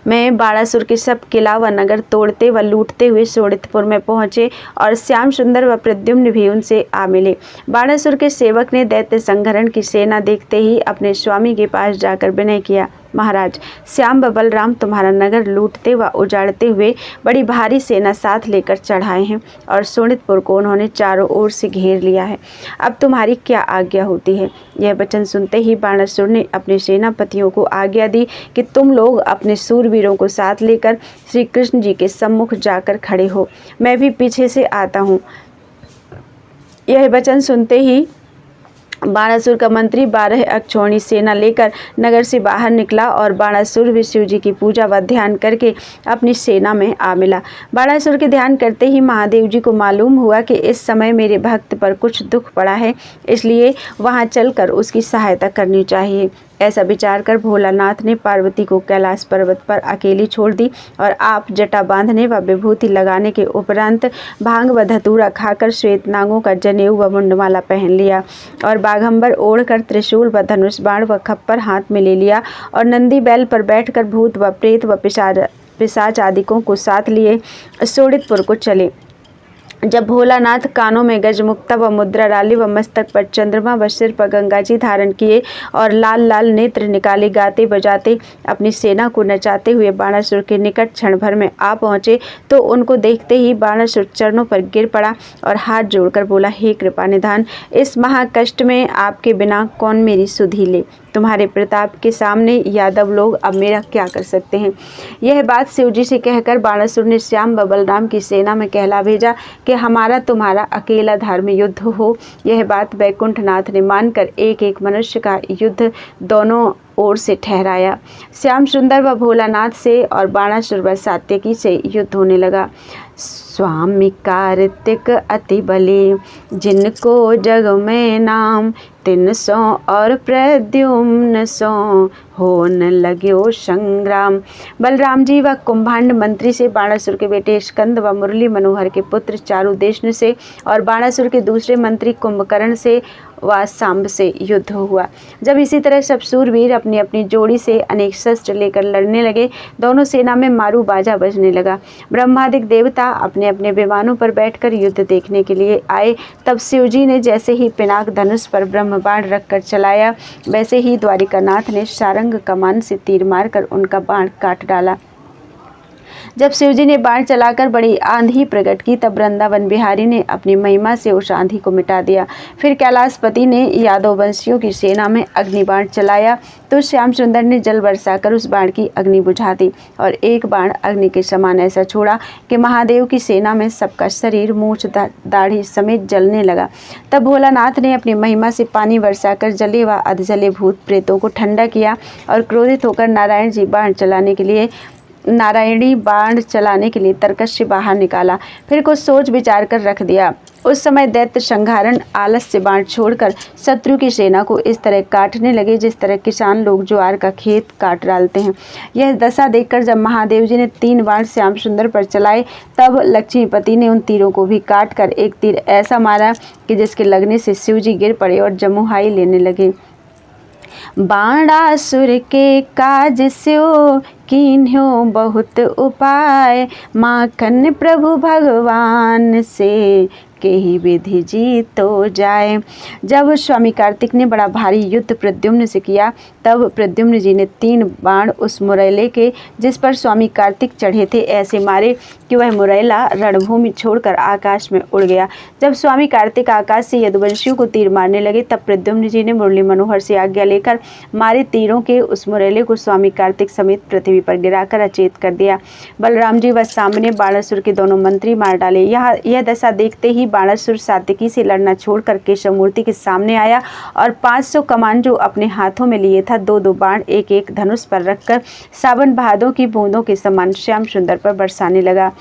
में बाणासुर के सब किला व नगर तोड़ते व लूटते हुए शोणितपुर में पहुंचे और श्याम सुंदर व प्रद्युम्न भी उनसे आ मिले। बाणासुर के सेवक ने दैत्य संघरण की सेना देखते ही अपने स्वामी के पास जाकर विनय किया, महाराज, श्याम व बलराम तुम्हारा नगर लूटते व उजाड़ते हुए बड़ी भारी सेना साथ लेकर चढ़ाए हैं और शोणितपुर को उन्होंने चारों ओर से घेर लिया है। अब तुम्हारी क्या आज्ञा होती है। यह वचन सुनते ही बाणासुर ने अपने सेनापतियों को आज्ञा दी कि तुम लोग अपने सूरवीरों को साथ लेकर श्री कृष्ण जी के सम्मुख जाकर खड़े हो, मैं भी पीछे से आता हूँ। यह वचन सुनते ही बाणासुर का मंत्री 12 अक्षौहिणी सेना लेकर नगर से बाहर निकला और बाणासुर भी शिव जी की पूजा व ध्यान करके अपनी सेना में आ मिला। बाणासुर के ध्यान करते ही महादेव जी को मालूम हुआ कि इस समय मेरे भक्त पर कुछ दुख पड़ा है, इसलिए वहां चलकर उसकी सहायता करनी चाहिए। ऐसा विचार कर भोलानाथ ने पार्वती को कैलाश पर्वत पर अकेली छोड़ दी और आप जटा बांधने व विभूति लगाने के उपरांत भांग व धतूरा खाकर श्वेत नागों का जनेऊ व मुंडमाला पहन लिया और बाघंबर ओढ़कर त्रिशूल व धनुष बाण व खप्पर हाथ में ले लिया और नंदी बैल पर बैठकर भूत व प्रेत व पिशाच आदिकों को साथ लिए शोणितपुर को चले। जब भोलानाथ कानों में गजमुक्ता व मुद्रा डाली व मस्तक पर चंद्रमा व सिर पर गंगाजी धारण किए और लाल लाल नेत्र निकाले गाते बजाते अपनी सेना को नचाते हुए बाणासुर के निकट क्षण भर में आ पहुँचे, तो उनको देखते ही बाणासुर चरणों पर गिर पड़ा और हाथ जोड़कर बोला, हे कृपा निधान, इस महाकष्ट में आपके बिना कौन मेरी सुधि ले। तुम्हारे प्रताप के सामने यादव लोग अब मेरा क्या कर सकते हैं। यह बात शिव जी से कहकर बाणासुर ने श्याम व बलराम की सेना में कहला भेजा कि हमारा तुम्हारा अकेला धार्म युद्ध हो। यह बात वैकुंठनाथ ने मानकर एक एक मनुष्य का युद्ध दोनों ओर से ठहराया। श्याम सुंदर व भोलानाथ से और बाणासुर व सात्यकी से युद्ध होने लगा। स्वामी कार्तिक अति बले, जिनको जग में नाम, तिन सौ और प्रद्युम्न सौ होन लग्यो संग्राम। बलराम जी व कुंभांड मंत्री से, बाणासुर के बेटे स्कंद व मुरली मनोहर के पुत्र चारुदेशनु से और बाणासुर के दूसरे मंत्री कुंभकर्ण से व सांब से युद्ध हुआ। जब इसी तरह सब सूरवीर अपनी अपनी जोड़ी से अनेक शस्त्र लेकर लड़ने लगे, दोनों सेना में मारू बाजा बजने लगा। ब्रह्मादिक देवता अपने अपने विमानों पर बैठकर युद्ध देखने के लिए आए। तब शिवजी ने जैसे ही पिनाक धनुष पर ब्रह्म बाण रखकर चलाया, वैसे ही द्वारिकानाथ ने सारंग कमान से तीर मारकर उनका बाण काट डाला। जब शिवजी ने बाण चलाकर बड़ी आंधी प्रकट की, तब वृंदावन बिहारी ने अपनी महिमा से उस आंधी को मिटा दिया। फिर कैलाशपति ने यादव वंशियों की सेना में अग्निबाण चलाया, तो श्याम सुंदर ने जल बरसाकर उस बाण की अग्नि बुझा दी और एक बाण अग्नि के समान ऐसा छोड़ा कि महादेव की सेना में सबका शरीर मूछ दाढ़ी समेत जलने लगा। तब भोलानाथ ने अपनी महिमा से पानी बरसाकर जले व अधजले भूत प्रेतों को ठंडा किया और क्रोधित होकर नारायणी बाण चलाने के लिए तरकश से बाहर निकाला। फिर कुछ सोच विचार कर रख दिया। उस समय दैत्य संघारण आलस से बाण छोड़कर शत्रु की सेना को इस तरह काटने लगे जिस तरह किसान लोग ज्वार का खेत काट डालते हैं। यह दशा देखकर जब महादेव जी ने 3 बाण श्याम सुंदर पर चलाए, तब लक्ष्मीपति ने उन तीरों को भी काट कर एक तीर ऐसा मारा कि जिसके लगने से शिवजी गिर पड़े और जमुहाई लेने लगे। बाणासुर के काज स्यो कीन्ह्यो बहुत उपाय, माखन प्रभु भगवान से केहि विधि जीतो जाए। जब स्वामी कार्तिक ने बड़ा भारी युद्ध प्रद्युम्न से किया, तब प्रद्युम्न जी ने 3 बाण उस मुरैले के जिस पर स्वामी कार्तिक चढ़े थे ऐसे मारे कि वह मुरैला रणभूमि छोड़कर आकाश में उड़ गया। जब स्वामी कार्तिक आकाश से यदुवंशियों को तीर मारने लगे, तब प्रद्युम्न जी ने मुरली मनोहर से आज्ञा लेकर मारे तीरों के उस मुरैले को स्वामी कार्तिक समेत पृथ्वी पर गिराकर अचेत कर दिया। बलराम जी व सांब ने बाणासुर के दोनों मंत्री मार डाले। यह दशा देखते ही बाणासुर सात्विकी से लड़ना छोड़कर केशव मूर्ति के सामने आया और 500 कमान जो अपने हाथों में लिए था 2-2 बाण एक एक धनुष पर रखकर सावन भादों की बूंदों के समान श्याम सुंदर पर बरसाने लगा।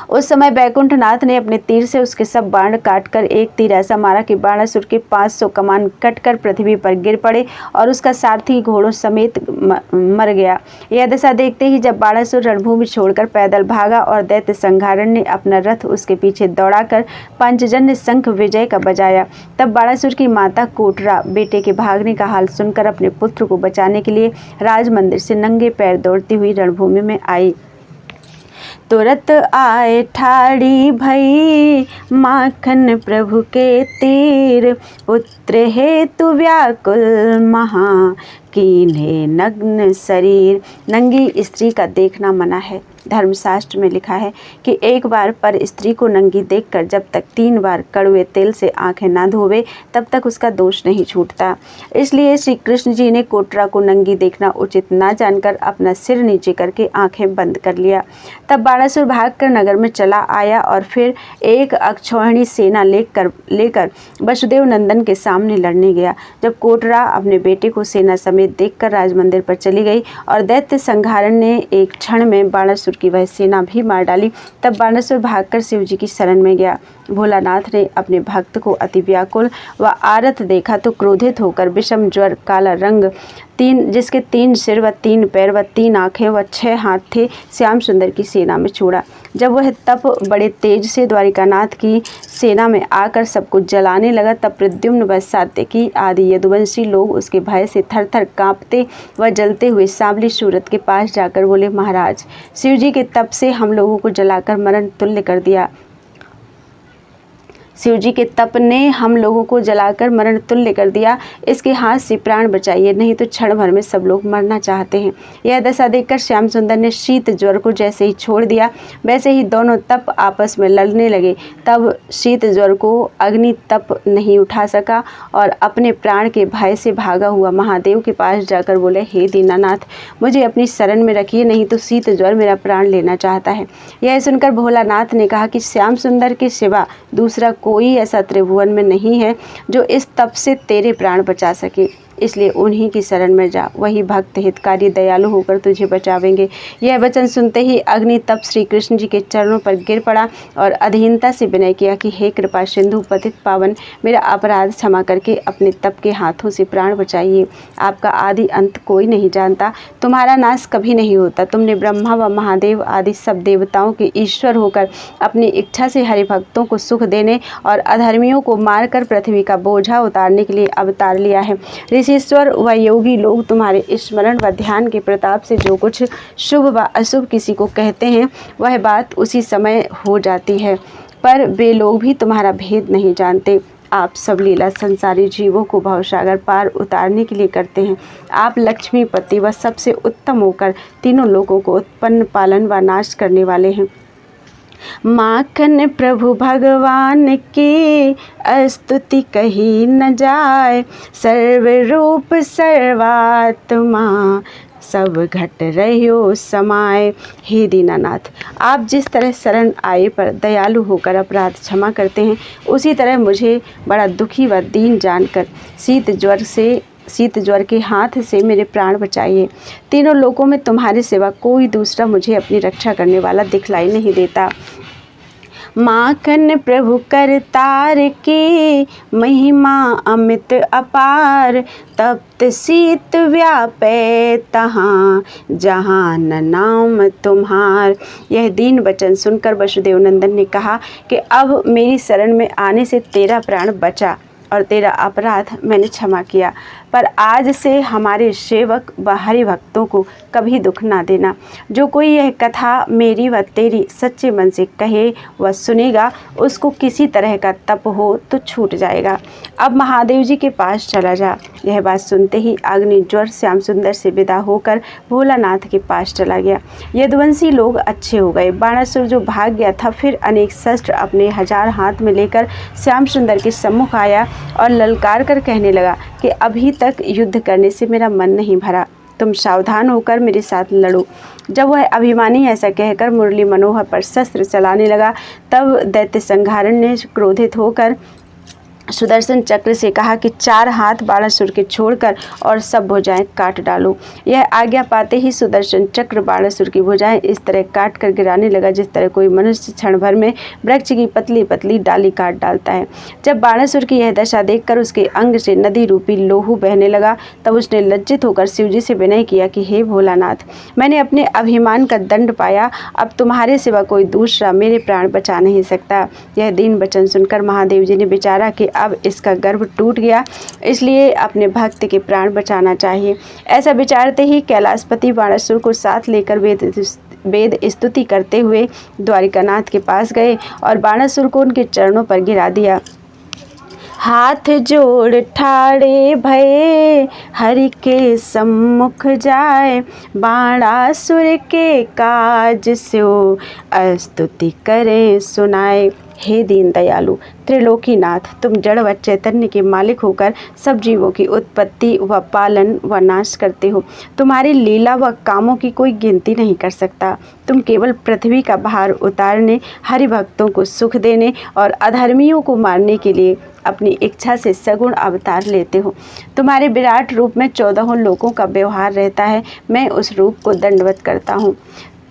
उस समय बैकुंठनाथ ने अपने तीर से उसके सब बाण काटकर एक तीर ऐसा मारा कि बाणासुर के 500 कमान कटकर पृथ्वी पर गिर पड़े और उसका सारथी घोड़ों समेत मर गया। यह दशा देखते ही जब बाणासुर रणभूमि छोड़कर पैदल भागा और दैत्य संघारण ने अपना रथ उसके पीछे दौड़ाकर पंचजन्य शंख विजय का बजाया, तब बाणासुर की माता कोटरा बेटे के भागने का हाल सुनकर अपने पुत्र को बचाने के लिए राजमंदिर से नंगे पैर दौड़ती हुई रणभूमि में आई। तुरत आए ठाड़ी भई माखन प्रभु के तीर, पुत्र हेतु व्याकुल महा कीन्हे नग्न शरीर। नंगी स्त्री का देखना मना है। धर्मशास्त्र में लिखा है कि एक बार पर स्त्री को नंगी देखकर जब तक 3 बार कड़वे तेल से आंखें ना धोवे तब तक उसका दोष नहीं छूटता। इसलिए श्री कृष्ण जी ने कोटरा को नंगी देखना उचित ना जानकर अपना सिर नीचे करके आंखें बंद कर लिया। तब बाणासुर भागकर नगर में चला आया और फिर एक अक्षौहिणी सेना लेकर वसुदेव नंदन के सामने लड़ने गया। जब कोटरा अपने बेटे को सेना समेत देखकर राजमंदिर पर चली गई और दैत्य संघारण ने एक क्षण में बाणासुर की वह सेना भी मार डाली, तब बाणासुर भागकर शिवजी की शरण में गया। भोलानाथ ने अपने भक्त को अति व्याकुल व आरत देखा तो क्रोधित होकर विषम ज्वर, काला रंग, जिसके 3 सिर व 3 पैर व 3 आँखें व 6 हाथ थे, श्याम सुंदर की सेना में छोड़ा। जब वह तप बड़े तेज से द्वारिकानाथ की सेना में आकर सबको जलाने लगा, तब प्रद्युम्न व सात्यकी आदि यदुवंशी लोग उसके भय से थर-थर कांपते व जलते हुए सांवली सूरत के पास जाकर बोले, महाराज, शिवजी के तप से हम लोगों को जलाकर मरण तुल्य कर दिया। शिवजी के तप ने हम लोगों को जलाकर मरण तुल्य कर दिया। इसके हाथ से प्राण बचाइए, नहीं तो क्षण भर में सब लोग मरना चाहते हैं। यह दशा देखकर श्याम सुंदर ने शीत ज्वर को जैसे ही छोड़ दिया, वैसे ही दोनों तप आपस में लड़ने लगे। तब शीत ज्वर को अग्नि तप नहीं उठा सका और अपने प्राण के भय से भागा हुआ महादेव के पास जाकर बोले, हे दीनानाथ, मुझे अपनी शरण में रखिए, नहीं तो शीत ज्वर मेरा प्राण लेना चाहता है। यह सुनकर भोलानाथ ने कहा कि श्याम सुंदर के सिवा दूसरा कोई ऐसा त्रिभुवन में नहीं है जो इस तप से तेरे प्राण बचा सके। इसलिए उन्हीं की शरण में जा, वही भक्त हितकारी दयालु होकर तुझे बचावेंगे। यह वचन सुनते ही अग्नि तप श्री कृष्ण जी के चरणों पर गिर पड़ा और अधीनता से विनय किया कि हे कृपा सिंधु पतित पावन, मेरा अपराध क्षमा करके अपने तप के हाथों से प्राण बचाइए। आपका आदि अंत कोई नहीं जानता, तुम्हारा नाश कभी नहीं होता। तुमने ब्रह्मा व महादेव आदि सब देवताओं के ईश्वर होकर अपनी इच्छा से हरिभक्तों को सुख देने और अधर्मियों को मारकर पृथ्वी का बोझा उतारने के लिए अवतार लिया है। ऋषिश्वर व योगी लोग तुम्हारे स्मरण व ध्यान के प्रताप से जो कुछ शुभ व अशुभ किसी को कहते हैं, वह बात उसी समय हो जाती है, पर वे लोग भी तुम्हारा भेद नहीं जानते। आप सब लीला संसारी जीवों को भवसागर पार उतारने के लिए करते हैं। आप लक्ष्मीपति व सबसे उत्तम होकर तीनों लोगों को उत्पन्न पालन व नाश करने वाले हैं। माखन प्रभु भगवान की स्तुति कही न जाए, सर्वरूप सर्वात्मा सब घट रहियो समाए। हे दीनानाथ, आप जिस तरह शरण आए पर दयालु होकर अपराध क्षमा करते हैं, उसी तरह मुझे बड़ा दुखी व दीन जानकर शीत ज्वर के हाथ से मेरे प्राण बचाइए। तीनों लोकों में तुम्हारे सिवा कोई दूसरा मुझे अपनी रक्षा करने वाला दिखलाई नहीं देता। माखन प्रभु करतार की महिमा अमित अपार, तप्त शीत व्यापे तहाँ जहाँ न नाम तुम्हार। यह दीन वचन सुनकर वसुदेव नंदन ने कहा कि अब मेरी शरण में आने से तेरा प्राण बचा और तेरा अपराध मैंने क्षमा किया, पर आज से हमारे सेवक व हरि भक्तों को कभी दुख ना देना। जो कोई यह कथा मेरी व तेरी सच्चे मन से कहे व सुनेगा, उसको किसी तरह का तप हो तो छूट जाएगा। अब महादेव जी के पास चला जा। यह बात सुनते ही अग्नि ज्वर श्याम सुंदर से विदा होकर भोलानाथ के पास चला गया। यदुवंशी लोग अच्छे हो गए। बाणासुर जो भाग गया था, फिर अनेक शस्त्र अपने 1000 हाथ में लेकर श्याम सुंदर के सम्मुख आया और ललकार कर कहने लगा कि अभी तक युद्ध करने से मेरा मन नहीं भरा, तुम सावधान होकर मेरे साथ लड़ो। जब वह अभिमानी ऐसा कहकर मुरली मनोहर पर शस्त्र चलाने लगा, तब दैत्य संघारण ने क्रोधित होकर सुदर्शन चक्र से कहा कि 4 हाथ बाणासुर के छोड़कर और सब भुजाएं काट डालो। यह आज्ञा पाते ही सुदर्शन चक्र बाणासुर की भुजाएं इस तरह काट कर गिराने लगा जिस तरह कोई मनुष्य क्षण भर में वृक्ष की पतली पतली डाली काट डालता है। जब बाणासुर की यह दशा देखकर उसके अंग से नदी रूपी लोहू बहने लगा, तब उसने लज्जित होकर शिवजी से विनय किया कि हे भोलानाथ, मैंने अपने अभिमान का दंड पाया, अब तुम्हारे सिवा कोई दूसरा मेरे प्राण बचा नहीं सकता। यह दीन वचन सुनकर महादेव जी ने विचारा कि अब इसका गर्भ टूट गया, इसलिए अपने भक्त के प्राण बचाना चाहिए। ऐसा विचारते ही कैलाशपति बाणासुर को साथ लेकर वेद स्तुति करते हुए द्वारिकानाथ के पास गए और बाणासुर को उनके चरणों पर गिरा दिया। हाथ जोड़ ठाड़े भये हरि के सम्मुख जाए, बाणासुर के काज स्यो स्तुति करे सुनाए। हे दीन दयालु त्रिलोकीनाथ, तुम जड़ व चैतन्य के मालिक होकर सब जीवों की उत्पत्ति व पालन व नाश करते हो। तुम्हारी लीला व कामों की कोई गिनती नहीं कर सकता। तुम केवल पृथ्वी का भार उतारने, हरि भक्तों को सुख देने और अधर्मियों को मारने के लिए अपनी इच्छा से सगुण अवतार लेते हो। तुम्हारे विराट रूप में 14 लोकों का व्यवहार रहता है। मैं उस रूप को दंडवत करता हूँ।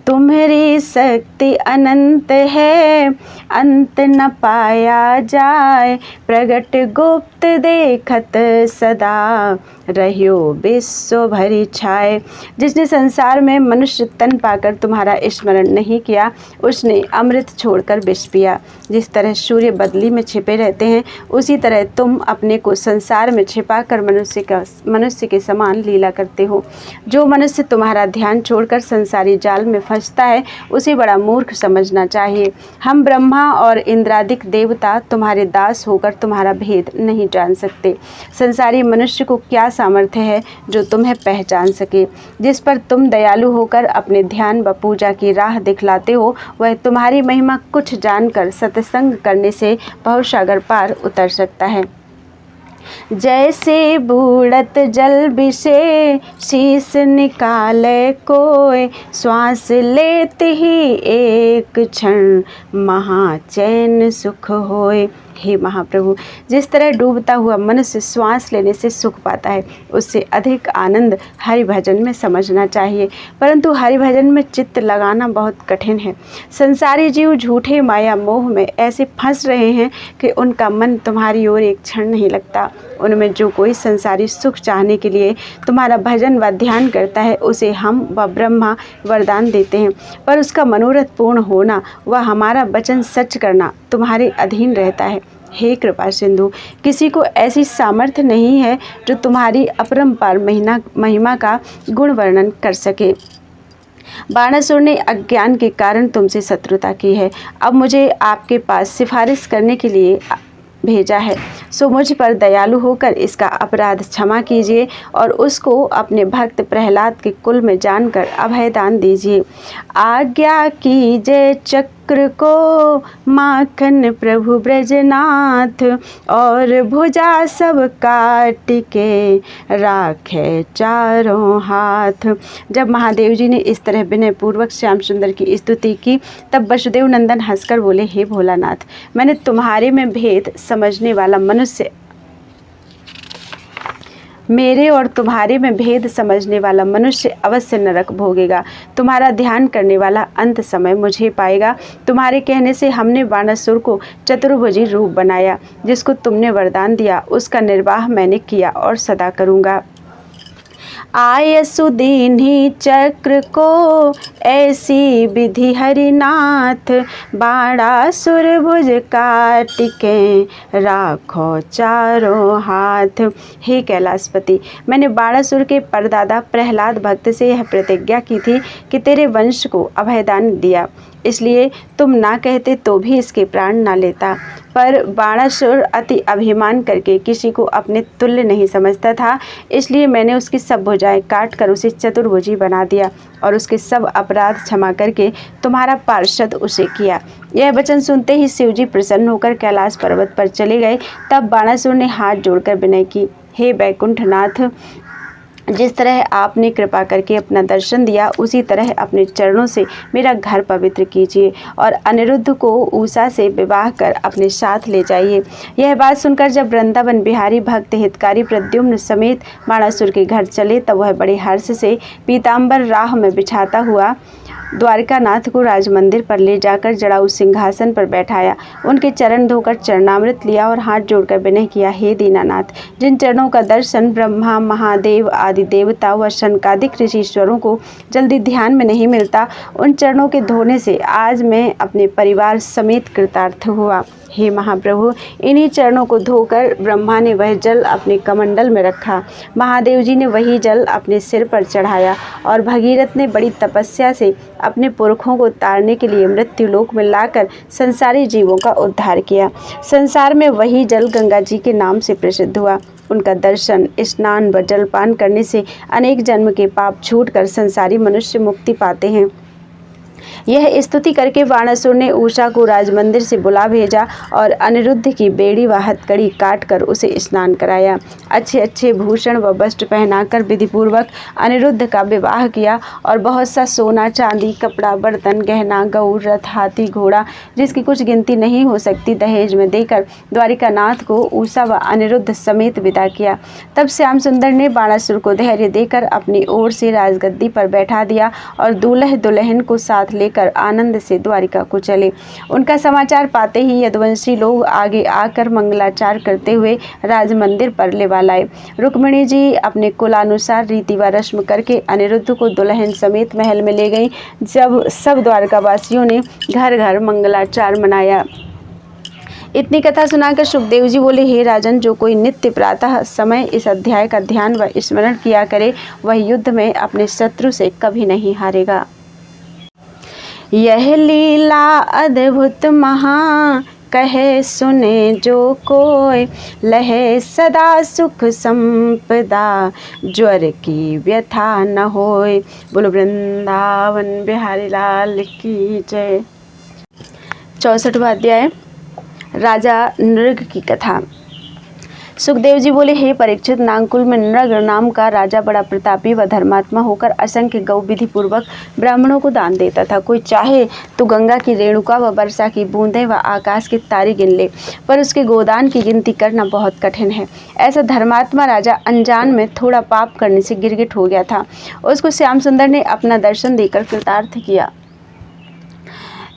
तुम्हारी शक्ति अनंत है, अंत न पाया जाए, प्रगट गुप्त देखत सदा, रहियो विश्व भरी छाए। जिसने संसार में मनुष्य तन पाकर तुम्हारा स्मरण नहीं किया, उसने अमृत छोड़कर विष पिया। जिस तरह सूर्य बदली में छिपे रहते हैं, उसी तरह तुम अपने को संसार में छिपाकर मनुष्य के समान लीला करते हो। जो मनुष्य तुम्हारा ध्यान छोड़कर संसारी जाल में फंसता है, उसे बड़ा मूर्ख समझना चाहिए। हम ब्रह्मा और इंद्रादिक देवता तुम्हारे दास होकर तुम्हारा भेद नहीं जान सकते। संसारी मनुष्य को क्या सामर्थ्य है जो तुम्हें पहचान सके। जिस पर तुम दयालु होकर अपने ध्यान व पूजा की राह दिखलाते हो, वह तुम्हारी महिमा कुछ जानकर सत्संग करने से भवसागर पार उतर सकता है। जैसे बूढ़त जल बिसे शीस निकाले कोय, श्वास लेते ही एक क्षण महाचैन सुख होय। हे महाप्रभु, जिस तरह डूबता हुआ मनुष्य श्वास लेने से सुख पाता है, उससे अधिक आनंद हरि भजन में समझना चाहिए। परंतु हरि भजन में चित्त लगाना बहुत कठिन है। संसारी जीव झूठे माया मोह में ऐसे फंस रहे हैं कि उनका मन तुम्हारी ओर एक क्षण नहीं लगता। उनमें जो कोई संसारी सुख चाहने के लिए तुम्हारा भजन व ध्यान करता है, उसे हम व ब्रह्मा वरदान देते हैं, पर उसका मनोरथ पूर्ण होना व हमारा वचन सच करना तुम्हारे अधीन रहता है। हे कृपा सिंधु, किसी को ऐसी सामर्थ्य नहीं है जो तुम्हारी अपरंपार महिमा का गुण वर्णन कर सके। बाणासुर ने अज्ञान के कारण तुमसे शत्रुता की है। अब मुझे आपके पास सिफारिश करने के लिए भेजा है, सो मुझ पर दयालु होकर इसका अपराध क्षमा कीजिए और उसको अपने भक्त प्रहलाद के कुल में जानकर अभयदान दीजिए। आज्ञा कीजिए चक्र को माखन प्रभु ब्रजनाथ, और भुजा सब काट के राखे चारों हाथ। जब महादेव जी ने इस तरह विनय पूर्वक श्याम सुंदर की स्तुति की, तब वसुदेव नंदन हंसकर बोले, हे भोलानाथ, मैंने तुम्हारे में भेद समझने वाला मनुष्य मेरे और तुम्हारे में भेद समझने वाला मनुष्य अवश्य नरक भोगेगा। तुम्हारा ध्यान करने वाला अंत समय मुझे पाएगा। तुम्हारे कहने से हमने बाणासुर को चतुर्भुजी रूप बनाया। जिसको तुमने वरदान दिया उसका निर्वाह मैंने किया और सदा करूँगा। आयसु दीन्ही चक्र को ऐसी विधि हरिनाथ, बाणासुर भुज काट के राखो चारों हाथ। हे कैलाशपति, मैंने बाणासुर के परदादा प्रहलाद भक्त से यह प्रतिज्ञा की थी कि तेरे वंश को अभयदान दिया, इसलिए तुम ना कहते तो भी इसके प्राण ना लेता। पर बाणासुर अति अभिमान करके किसी को अपने तुल्य नहीं समझता था, इसलिए मैंने उसकी सब भुजाएं काट कर उसे चतुर्भुजी बना दिया और उसके सब अपराध क्षमा करके तुम्हारा पार्षद उसे किया। यह वचन सुनते ही शिवजी प्रसन्न होकर कैलाश पर्वत पर चले गए। तब बाणासुर ने हाथ जोड़कर विनय की, हे बैकुंठनाथ, जिस तरह आपने कृपा करके अपना दर्शन दिया, उसी तरह अपने चरणों से मेरा घर पवित्र कीजिए और अनिरुद्ध को उषा से विवाह कर अपने साथ ले जाइए। यह बात सुनकर जब वृंदावन बिहारी भक्त हितकारी प्रद्युम्न समेत बाणासुर के घर चले, तब वह बड़े हर्ष से पीताम्बर राह में बिछाता हुआ द्वारिकानाथ को राजमंदिर पर ले जाकर जड़ाऊ सिंहासन पर बैठाया। उनके चरण धोकर चरणामृत लिया और हाथ जोड़कर विनय किया, हे दीनानाथ, जिन चरणों का दर्शन ब्रह्मा, महादेव आदि देवता व शनकादिक ऋषीश्वरों को जल्दी ध्यान में नहीं मिलता, उन चरणों के धोने से आज मैं अपने परिवार समेत कृतार्थ हुआ। हे महाप्रभु, इन्हीं चरणों को धोकर ब्रह्मा ने वह जल अपने कमंडल में रखा, महादेव जी ने वही जल अपने सिर पर चढ़ाया और भगीरथ ने बड़ी तपस्या से अपने पुरखों को तारने के लिए मृत्युलोक में लाकर संसारी जीवों का उद्धार किया। संसार में वही जल गंगा जी के नाम से प्रसिद्ध हुआ। उनका दर्शन, स्नान व जलपान करने से अनेक जन्म के पाप छूटकर संसारी मनुष्य मुक्ति पाते हैं। यह स्तुति करके बाणासुर ने उषा को राजमंदिर से बुला भेजा और अनिरुद्ध की बेड़ी व हथकड़ी काट कर उसे स्नान कराया। अच्छे अच्छे भूषण व वस्त्र पहनाकर विधिपूर्वक अनिरुद्ध का विवाह किया और बहुत सा सोना, चांदी, कपड़ा, बर्तन, गहना, गऊ, रथ, हाथी, घोड़ा, जिसकी कुछ गिनती नहीं हो सकती, दहेज में देकर द्वारिकानाथ को उषा व अनिरुद्ध समेत विदा किया। तब श्याम सुंदर ने बाणासुर को धैर्य देकर अपनी ओर से राजगद्दी पर बैठा दिया और दूल्हे दुल्हन को साथ लेकर आनंद से द्वारिका को चले। उनका समाचार पाते ही यदुवंशी लोग आगे आकर मंगलाचार करते हुए राजमंदिर पर लेवा लाए। रुक्मिणी जी अपने कुलानुसार रीति व रस्म करके अनिरुद्ध को दुल्हन समेत महल में ले गई। जब सब द्वारकावासियों ने घर घर मंगलाचार मनाया। इतनी कथा सुनाकर सुखदेव जी बोले, हे राजन, जो कोई नित्य प्रातः समय इस अध्याय का ध्यान व स्मरण किया करे, वह युद्ध में अपने शत्रु से कभी नहीं हारेगा। यह लीला अद्भुत महा, कहे सुने जो कोय, लहे सदा सुख संपदा, ज्वर की व्यथा न होय। बोलो वृंदावन बिहारी लाल की जय। 64वां अध्याय, राजा नृग की कथा। सुखदेव जी बोले, हे परीक्षित, नागकुल में नृग नाम का राजा बड़ा प्रतापी व धर्मात्मा होकर असंख्य गौ विधि पूर्वक ब्राह्मणों को दान देता था। कोई चाहे तो गंगा की रेणुका व वर्षा की बूंदें व आकाश के तारे गिन ले, पर उसके गोदान की गिनती करना बहुत कठिन है। ऐसा धर्मात्मा राजा अनजान में थोड़ा पाप करने से गिरगिट हो गया था। उसको श्याम सुंदर ने अपना दर्शन देकर कृतार्थ किया।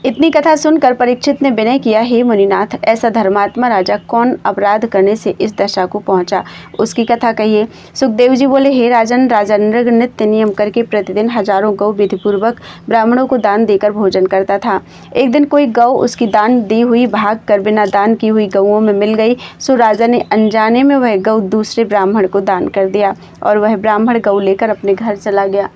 इतनी कथा सुनकर परीक्षित ने विनय किया, हे मुनिनाथ, ऐसा धर्मात्मा राजा कौन अपराध करने से इस दशा को पहुंचा, उसकी कथा कहिए। सुखदेव जी बोले, हे राजन, राजा नृग नित्य नियम करके प्रतिदिन हजारों गौ विधि पूर्वक ब्राह्मणों को दान देकर भोजन करता था। एक दिन कोई गौ उसकी दान दी हुई भाग कर बिना दान की हुई गौओं में मिल गई, सो राजा ने अनजाने में वह गौ दूसरे ब्राह्मण को दान कर दिया और वह ब्राह्मण गौ लेकर अपने घर चला गया।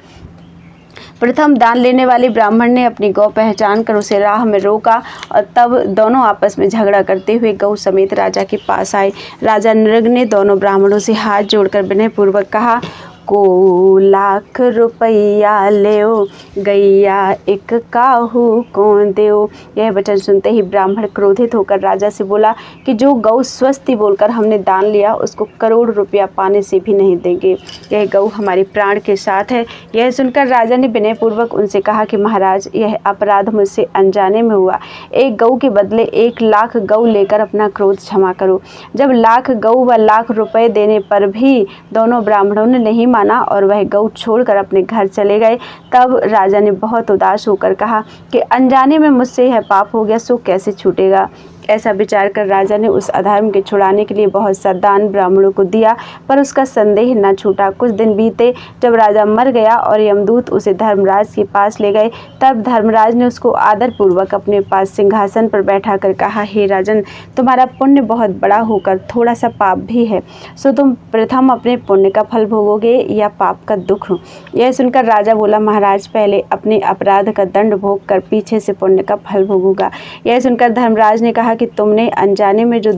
प्रथम दान लेने वाले ब्राह्मण ने अपनी गौ पहचान कर उसे राह में रोका और तब दोनों आपस में झगड़ा करते हुए गौ समेत राजा के पास आए। राजा नृग ने दोनों ब्राह्मणों से हाथ जोड़कर विनयपूर्वक कहा, को लाख रुपया लेओ, गैया एक काहू को देओ। यह वचन सुनते ही ब्राह्मण क्रोधित होकर राजा से बोला कि जो गौ स्वस्ति बोलकर हमने दान लिया उसको करोड़ रुपया पाने से भी नहीं देंगे। यह गौ हमारे प्राण के साथ है। यह सुनकर राजा ने विनयपूर्वक उनसे कहा कि महाराज, यह अपराध मुझसे अनजाने में हुआ। एक गौ के बदले 1,00,000 गौ लेकर अपना क्रोध क्षमा करो। जब 1,00,000 गौ व 1,00,000 रुपये देने पर भी दोनों ब्राह्मणों ने नहीं माना और वह गौ छोड़कर अपने घर चले गए, तब राजा ने बहुत उदास होकर कहा कि अनजाने में मुझसे यह पाप हो गया, सो कैसे छूटेगा। ऐसा विचार कर राजा ने उस अधर्म के छुड़ाने के लिए बहुत सा दान ब्राह्मणों को दिया, पर उसका संदेह न छूटा। कुछ दिन बीते, जब राजा मर गया और यमदूत उसे धर्मराज के पास ले गए, तब धर्मराज ने उसको आदरपूर्वक अपने पास सिंहासन पर बैठा कर कहा, हे राजन, तुम्हारा पुण्य बहुत बड़ा होकर थोड़ा सा पाप भी है, सो तुम प्रथम अपने पुण्य का फल भोगोगे या पाप का दुख। यह सुनकर राजा बोला, महाराज, पहले अपने अपराध का दंड भोग कर पीछे से पुण्य का फल भोगूंगा। यह सुनकर धर्मराज ने कहा कि तुमने अनजाने में जो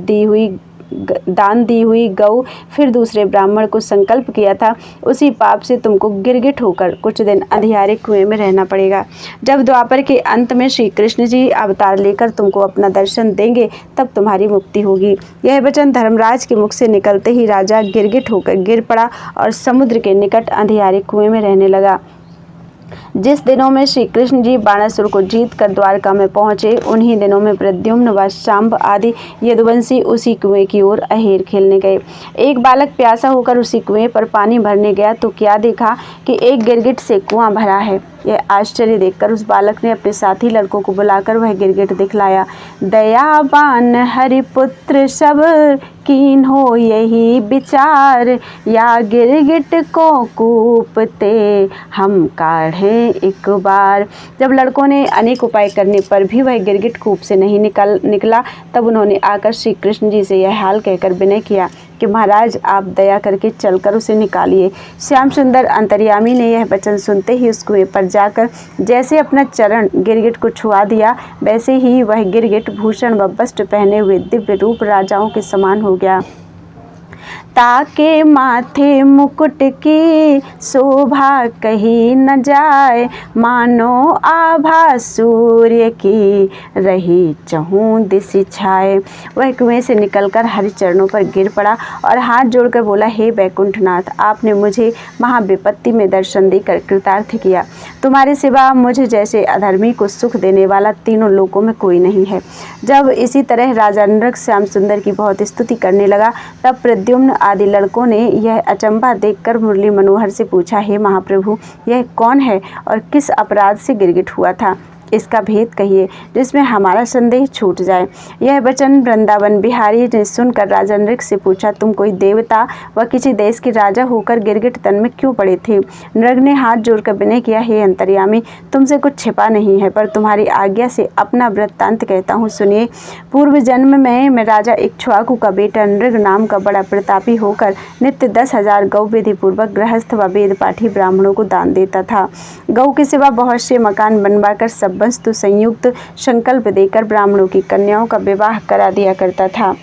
दान दी हुई गौ फिर दूसरे ब्राह्मण को संकल्प किया था, उसी पाप से तुमको गिरगिट होकर कुछ दिन अंधियारे कुएं में रहना पड़ेगा। जब द्वापर के अंत में श्री कृष्ण जी अवतार लेकर तुमको अपना दर्शन देंगे, तब तुम्हारी मुक्ति होगी। यह वचन धर्मराज के मुख से निकलते ही राजा गिरगिट होकर गिर पड़ा और समुद्र के निकट अंधियारे कुएं में रहने लगा। जिस दिनों में श्री कृष्ण जी बाणासुर को जीत कर द्वारका में पहुंचे, उन्हीं दिनों में प्रद्युम्न व शांब आदि यदुवंशी उसी कुएं की ओर अहेर खेलने गए। एक बालक प्यासा होकर उसी कुएं पर पानी भरने गया तो क्या देखा कि एक गिरगिट से कुआं भरा है। यह आश्चर्य देखकर उस बालक ने अपने साथी लड़कों को बुलाकर वह गिरगिट दिखलाया। दयावान हरिपुत्र सब कीन हो यही विचार, या गिरगिट को कूपते हम काढ़े एक बार। जब लड़कों ने अनेक उपाय करने पर भी वह गिरगिट कूप से नहीं निकला, तब उन्होंने आकर श्री कृष्ण जी से यह हाल कहकर विनय किया कि महाराज, आप दया करके चलकर उसे निकालिए। श्याम सुंदर अंतर्यामी ने यह वचन सुनते ही उस कुएं पर जाकर जैसे अपना चरण गिरगिट को छुआ दिया, वैसे ही वह गिरगिट भूषण व वस्त्र पहने हुए दिव्य रूप राजाओं के समान हो गया। ताके माथे मुकुट की शोभा कही न जाए, मानो आभा सूर्य की रही चहूँ दिश छाए। वह कुएं से निकलकर हरि चरणों पर गिर पड़ा और हाथ जोड़कर बोला, हे वैकुंठनाथ, आपने मुझे महाविपत्ति में दर्शन देकर कृतार्थ किया। तुम्हारे सिवा मुझे जैसे अधर्मी को सुख देने वाला तीनों लोकों में कोई नहीं है। जब इसी तरह राजा नृग श्याम सुंदर की बहुत स्तुति करने लगा, तब प्रद्युम्न आदि लड़कों ने यह अचंभा देखकर मुरली मनोहर से पूछा, हे महाप्रभु, यह कौन है और किस अपराध से गिरगिट हुआ था? इसका भेद कहिए जिसमें हमारा संदेह छूट जाए। यह वचन वृंदावन बिहारी ने सुनकर राजा नृग से पूछा, तुम कोई देवता व किसी देश के राजा होकर गिरगिट तन में क्यों पड़े थे? नृग ने हाथ जोड़कर विनय किया, हे अंतर्यामी, तुमसे कुछ छिपा नहीं है, पर तुम्हारी आज्ञा से अपना वृत्तांत कहता हूँ, सुनिए। पूर्व जन्म में मैं राजा इक्ष्वाकु का बेटा नृग नाम का बड़ा प्रतापी होकर नित्य 10,000 गौ विधि पूर्वक गृहस्थ व वेद पाठी ब्राह्मणों को दान देता था। गौ के सिवा बहुत से मकान बनवाकर सब वस्तु संयुक्त संकल्प देकर ब्राह्मणों की कन्याओं का विवाह करा दिया करता था।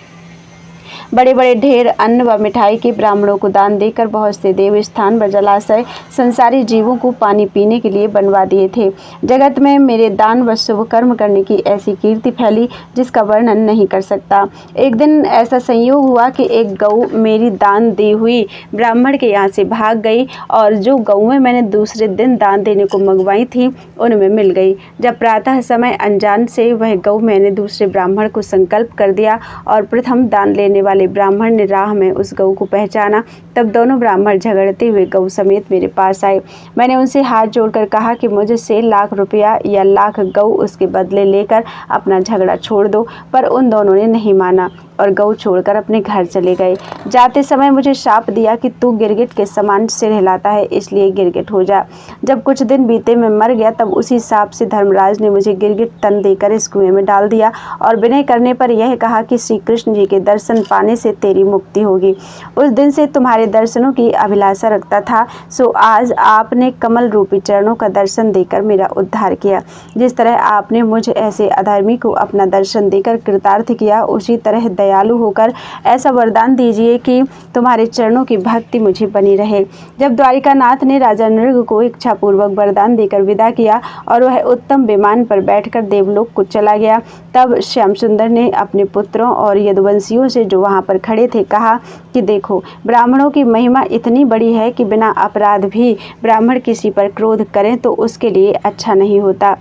बड़े बड़े ढेर अन्न व मिठाई के ब्राह्मणों को दान देकर बहुत से देव स्थान व जलाशय संसारी जीवों को पानी पीने के लिए बनवा दिए थे। जगत में मेरे दान व शुभ कर्म करने की ऐसी कीर्ति फैली जिसका वर्णन नहीं कर सकता। एक दिन ऐसा संयोग हुआ कि एक गऊ मेरी दान दी हुई ब्राह्मण के यहाँ से भाग गई और जो गऊएं मैंने दूसरे दिन दान देने को मंगवाई थी उनमें मिल गई। जब प्रातः समय अनजान से वह गऊ मैंने दूसरे ब्राह्मण को संकल्प कर दिया और प्रथम दान लेने वाले ब्राह्मण ने राह में उस गऊ को पहचाना, तब दोनों ब्राह्मण झगड़ते हुए गऊ समेत मेरे पास आए। मैंने उनसे हाथ जोड़कर कहा कि मुझसे लाख रुपया या लाख गऊ उसके बदले लेकर अपना झगड़ा छोड़ दो, पर उन दोनों ने नहीं माना और गऊ छोड़कर अपने घर चले गए। जाते समय मुझे शाप दिया कि तू गिरगिट के समान सिर हिलाता है, इसलिए गिरगिट हो जा। जब कुछ दिन बीते मैं मर गया, तब उसी शाप से धर्मराज ने मुझे गिरगिट तन देकर इस कुएं में डाल दिया और विनय करने पर यह कहा कि श्री कृष्ण जी के दर्शन पाने से तेरी मुक्ति होगी। उस दिन से तुम्हारे दर्शनों की अभिलाषा रखता था, सो आज आपने कमल रूपी चरणों का दर्शन देकर मेरा उद्धार किया। जिस तरह आपने मुझ ऐसे अधर्मी को अपना दर्शन देकर कृतार्थ किया, उसी तरह दयालु होकर ऐसा वरदान दीजिए कि तुम्हारे चरणों की भक्ति मुझे बनी रहे। जब द्वारिकानाथ ने राजा नृग को इच्छापूर्वक वरदान देकर विदा किया और वह उत्तम विमान पर बैठकर देवलोक को चला गया, तब श्याम सुंदर ने अपने पुत्रों और यदुवंशियों से जो वहां पर खड़े थे कहा कि देखो, ब्राह्मणों की महिमा इतनी बड़ी है कि बिना अपराध भी ब्राह्मण किसी पर क्रोध करें तो उसके लिए अच्छा नहीं होता।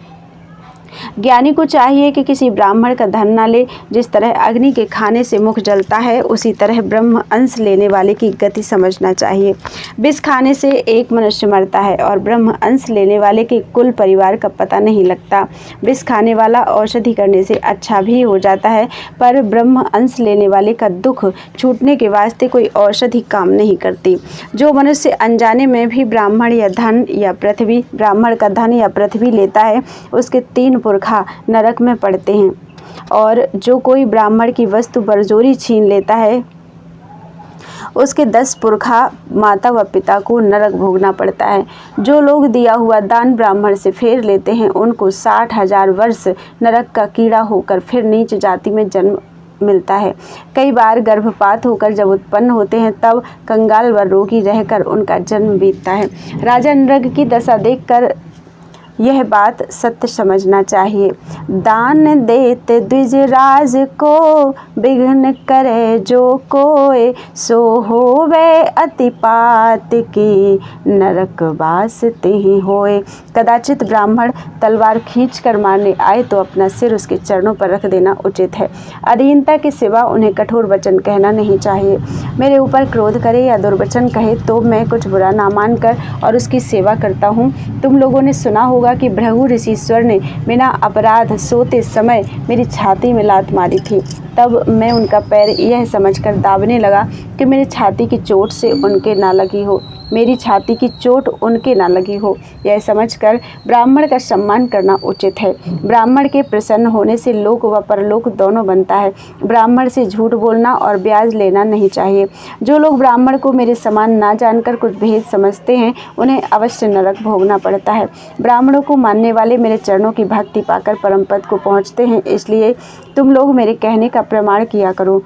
ज्ञानी को चाहिए कि किसी ब्राह्मण का धन न ले। जिस तरह अग्नि के खाने से मुख जलता है, उसी तरह ब्रह्म अंश लेने वाले की गति समझना चाहिए। विष खाने से एक मनुष्य मरता है और ब्रह्म अंश लेने वाले के कुल परिवार का पता नहीं लगता। विष खाने वाला औषधि करने से अच्छा भी हो जाता है, पर ब्रह्म अंश लेने वाले का दुख छूटने के वास्ते कोई औषधि काम नहीं करती। जो मनुष्य अनजाने में भी ब्राह्मण या धन या पृथ्वी ब्राह्मण का धन या पृथ्वी लेता है, उसके 3 पुरखा नरक में पड़ते हैं, और जो कोई ब्राह्मण की वस्तु बरजोरी छीन लेता है उसके 10 पुरखा माता व पिता को नरक भोगना पड़ता है। जो लोग दिया हुआ दान ब्राह्मण से फेर लेते हैं, उनको 60,000 वर्ष नरक का कीड़ा होकर फिर नीच जाति में जन्म मिलता है। कई बार गर्भपात होकर जब उत्पन्न होते हैं, तब कंगाल व रोगी रहकर उनका जन्म बीतता है। राजा नृग की दशा देखकर यह बात सत्य समझना चाहिए। दान देते द्विजराज को, विघ्न करे जो कोय, सो होवे अतिपात की, नरकवास तिहि होय। कदाचित ब्राह्मण तलवार खींच कर मारने आए तो अपना सिर उसके चरणों पर रख देना उचित है। अधीनता के सिवा उन्हें कठोर वचन कहना नहीं चाहिए। मेरे ऊपर क्रोध करे या दुर्वचन कहे तो मैं कुछ बुरा ना मानकर और उसकी सेवा करता हूँ। तुम लोगों ने सुना होगा कि भृगु ऋषिश्वर ने बिना अपराध सोते समय मेरी छाती में लात मारी थी। तब मैं उनका पैर यह समझकर दाबने लगा कि मेरी छाती की चोट से उनके ना लगी हो, मेरी छाती की चोट उनके ना लगी हो। यह समझकर ब्राह्मण का सम्मान करना उचित है। ब्राह्मण के प्रसन्न होने से लोक व परलोक दोनों बनता है। ब्राह्मण से झूठ बोलना और ब्याज लेना नहीं चाहिए। जो लोग ब्राह्मण को मेरे समान ना जानकर कुछ भेद समझते हैं, उन्हें अवश्य नरक भोगना पड़ता है। ब्राह्मणों को मानने वाले मेरे चरणों की भक्ति पाकर परम पद को पहुँचते हैं, इसलिए तुम लोग मेरे कहने का प्रमाण किया करो।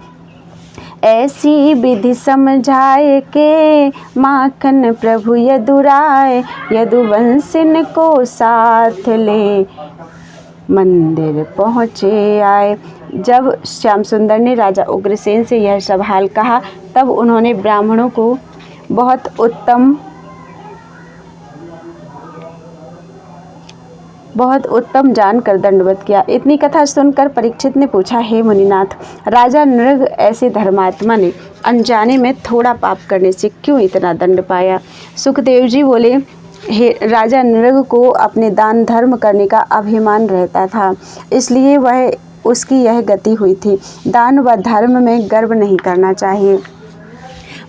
ऐसी विधि समझाए के, माखन प्रभु यदुराय, यदुवंशिन को साथ ले, मंदिर पहुँचे आए। जब श्याम सुंदर ने राजा उग्रसेन से यह सब हाल कहा, तब उन्होंने ब्राह्मणों को बहुत उत्तम जानकर दंडवत किया। इतनी कथा सुनकर परीक्षित ने पूछा, हे मुनिनाथ, राजा नृग ऐसे धर्मात्मा ने अनजाने में थोड़ा पाप करने से क्यों इतना दंड पाया? सुखदेव जी बोले, हे राजा नृग को अपने दान धर्म करने का अभिमान रहता था, इसलिए वह उसकी यह गति हुई थी। दान व धर्म में गर्व नहीं करना चाहिए।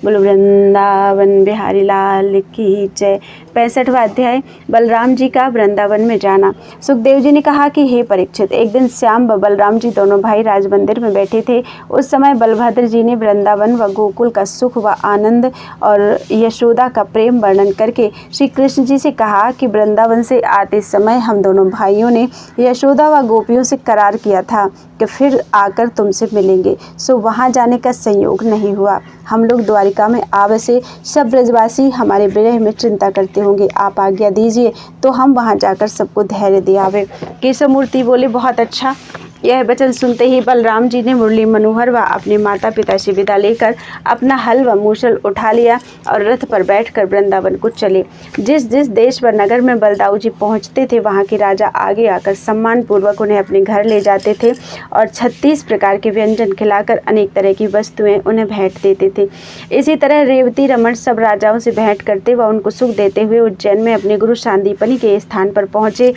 बोलो वृंदावन बिहारी लाल की जय। 65वां अध्याय बलराम जी का वृंदावन में जाना। सुखदेव जी ने कहा कि हे परीक्षित, एक दिन श्याम व बलराम जी दोनों भाई राज मंदिर में बैठे थे। उस समय बलभद्र जी ने वृंदावन व गोकुल का सुख व आनंद और यशोदा का प्रेम वर्णन करके श्री कृष्ण जी से कहा कि वृंदावन से आते समय हम दोनों भाइयों ने यशोदा व गोपियों से करार किया था कि फिर आकर तुमसे मिलेंगे, सो वहाँ जाने का संयोग नहीं हुआ। हम लोग द्वारिका में आ बसे। सब ब्रजवासी हमारे विरह में चिंता करते होंगे। आप आज्ञा दीजिए तो हम वहाँ जाकर सबको धैर्य दे आवे। केशव मूर्ति बोले, बहुत अच्छा। यह वचन सुनते ही बलराम जी ने मुरली मनोहर व अपने माता पिता से विदा लेकर अपना हल व मूसल उठा लिया और रथ पर बैठकर वृंदावन को चले। जिस जिस देश व नगर में बलदाऊ जी पहुँचते थे, वहाँ के राजा आगे आकर सम्मान पूर्वक उन्हें अपने घर ले जाते थे और 36 प्रकार के व्यंजन खिलाकर अनेक तरह की वस्तुएं उन्हें भेंट देते थे। इसी तरह रेवती रमण सब राजाओं से भेंट करते व उनको सुख देते हुए उज्जैन में अपने गुरु सांदीपनि के स्थान पर पहुँचे।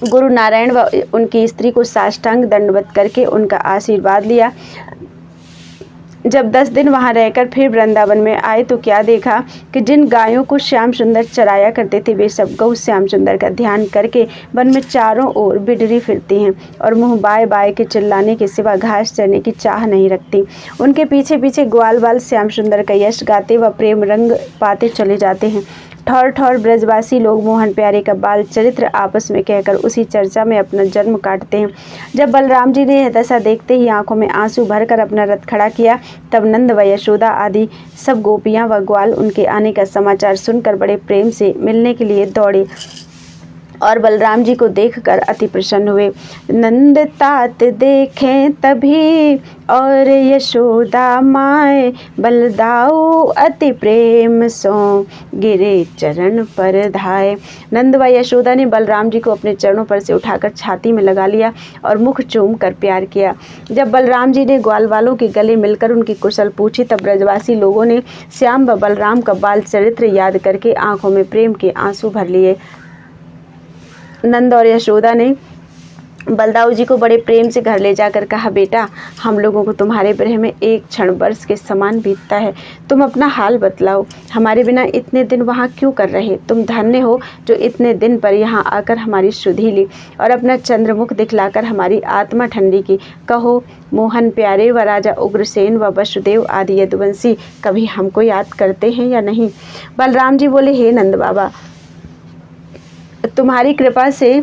गुरु नारायण व उनकी स्त्री को साष्टांग दंडवत करके उनका आशीर्वाद लिया। जब 10 दिन वहां रहकर फिर वृंदावन में आए तो क्या देखा कि जिन गायों को श्याम सुंदर चराया करते थे, वे सब गौ श्याम सुंदर का ध्यान करके वन में चारों ओर बिडरी फिरती हैं और मुंह बाय बाय के चिल्लाने के सिवा घास चरने की चाह नहीं रखती। उनके पीछे पीछे ग्वाल बाल श्याम सुंदर का यश गाते व प्रेम रंग पाते चले जाते हैं। ठौर ठौर ब्रजवासी लोग मोहन प्यारे का बाल चरित्र आपस में कहकर उसी चर्चा में अपना जन्म काटते हैं। जब बलराम जी ने यह दशा देखते ही आंखों में आंसू भरकर अपना रथ खड़ा किया, तब नंद व यशोदा आदि सब गोपियां व ग्वाल उनके आने का समाचार सुनकर बड़े प्रेम से मिलने के लिए दौड़े और बलराम जी को देखकर अति प्रसन्न हुए। नंद तात देखें तभी और यशोदा माए, बलदाऊ अति प्रेम सो गिरे चरण पर धाए। नंद व यशोदा ने बलराम जी को अपने चरणों पर से उठाकर छाती में लगा लिया और मुख चूम कर प्यार किया। जब बलराम जी ने ग्वाल वालों के गले मिलकर उनकी कुशल पूछी, तब ब्रजवासी लोगों ने श्याम व बलराम का बाल चरित्र याद करके आंखों में प्रेम के आंसू भर लिए। नंद और यशोदा ने बलदाऊ जी को बड़े प्रेम से घर ले जाकर कहा, बेटा, हम लोगों को तुम्हारे विरह में एक क्षण वर्ष के समान बीतता है। तुम अपना हाल बतलाओ, हमारे बिना इतने दिन वहाँ क्यों कर रहे? तुम धन्य हो जो इतने दिन पर यहाँ आकर हमारी सुधि ली और अपना चंद्रमुख दिखलाकर हमारी आत्मा ठंडी की। कहो, मोहन प्यारे व राजा उग्रसेन व वसुदेव आदि यदुवंशी कभी हमको याद करते हैं या नहीं? बलराम जी बोले, हे नंद बाबा, तुम्हारी कृपा से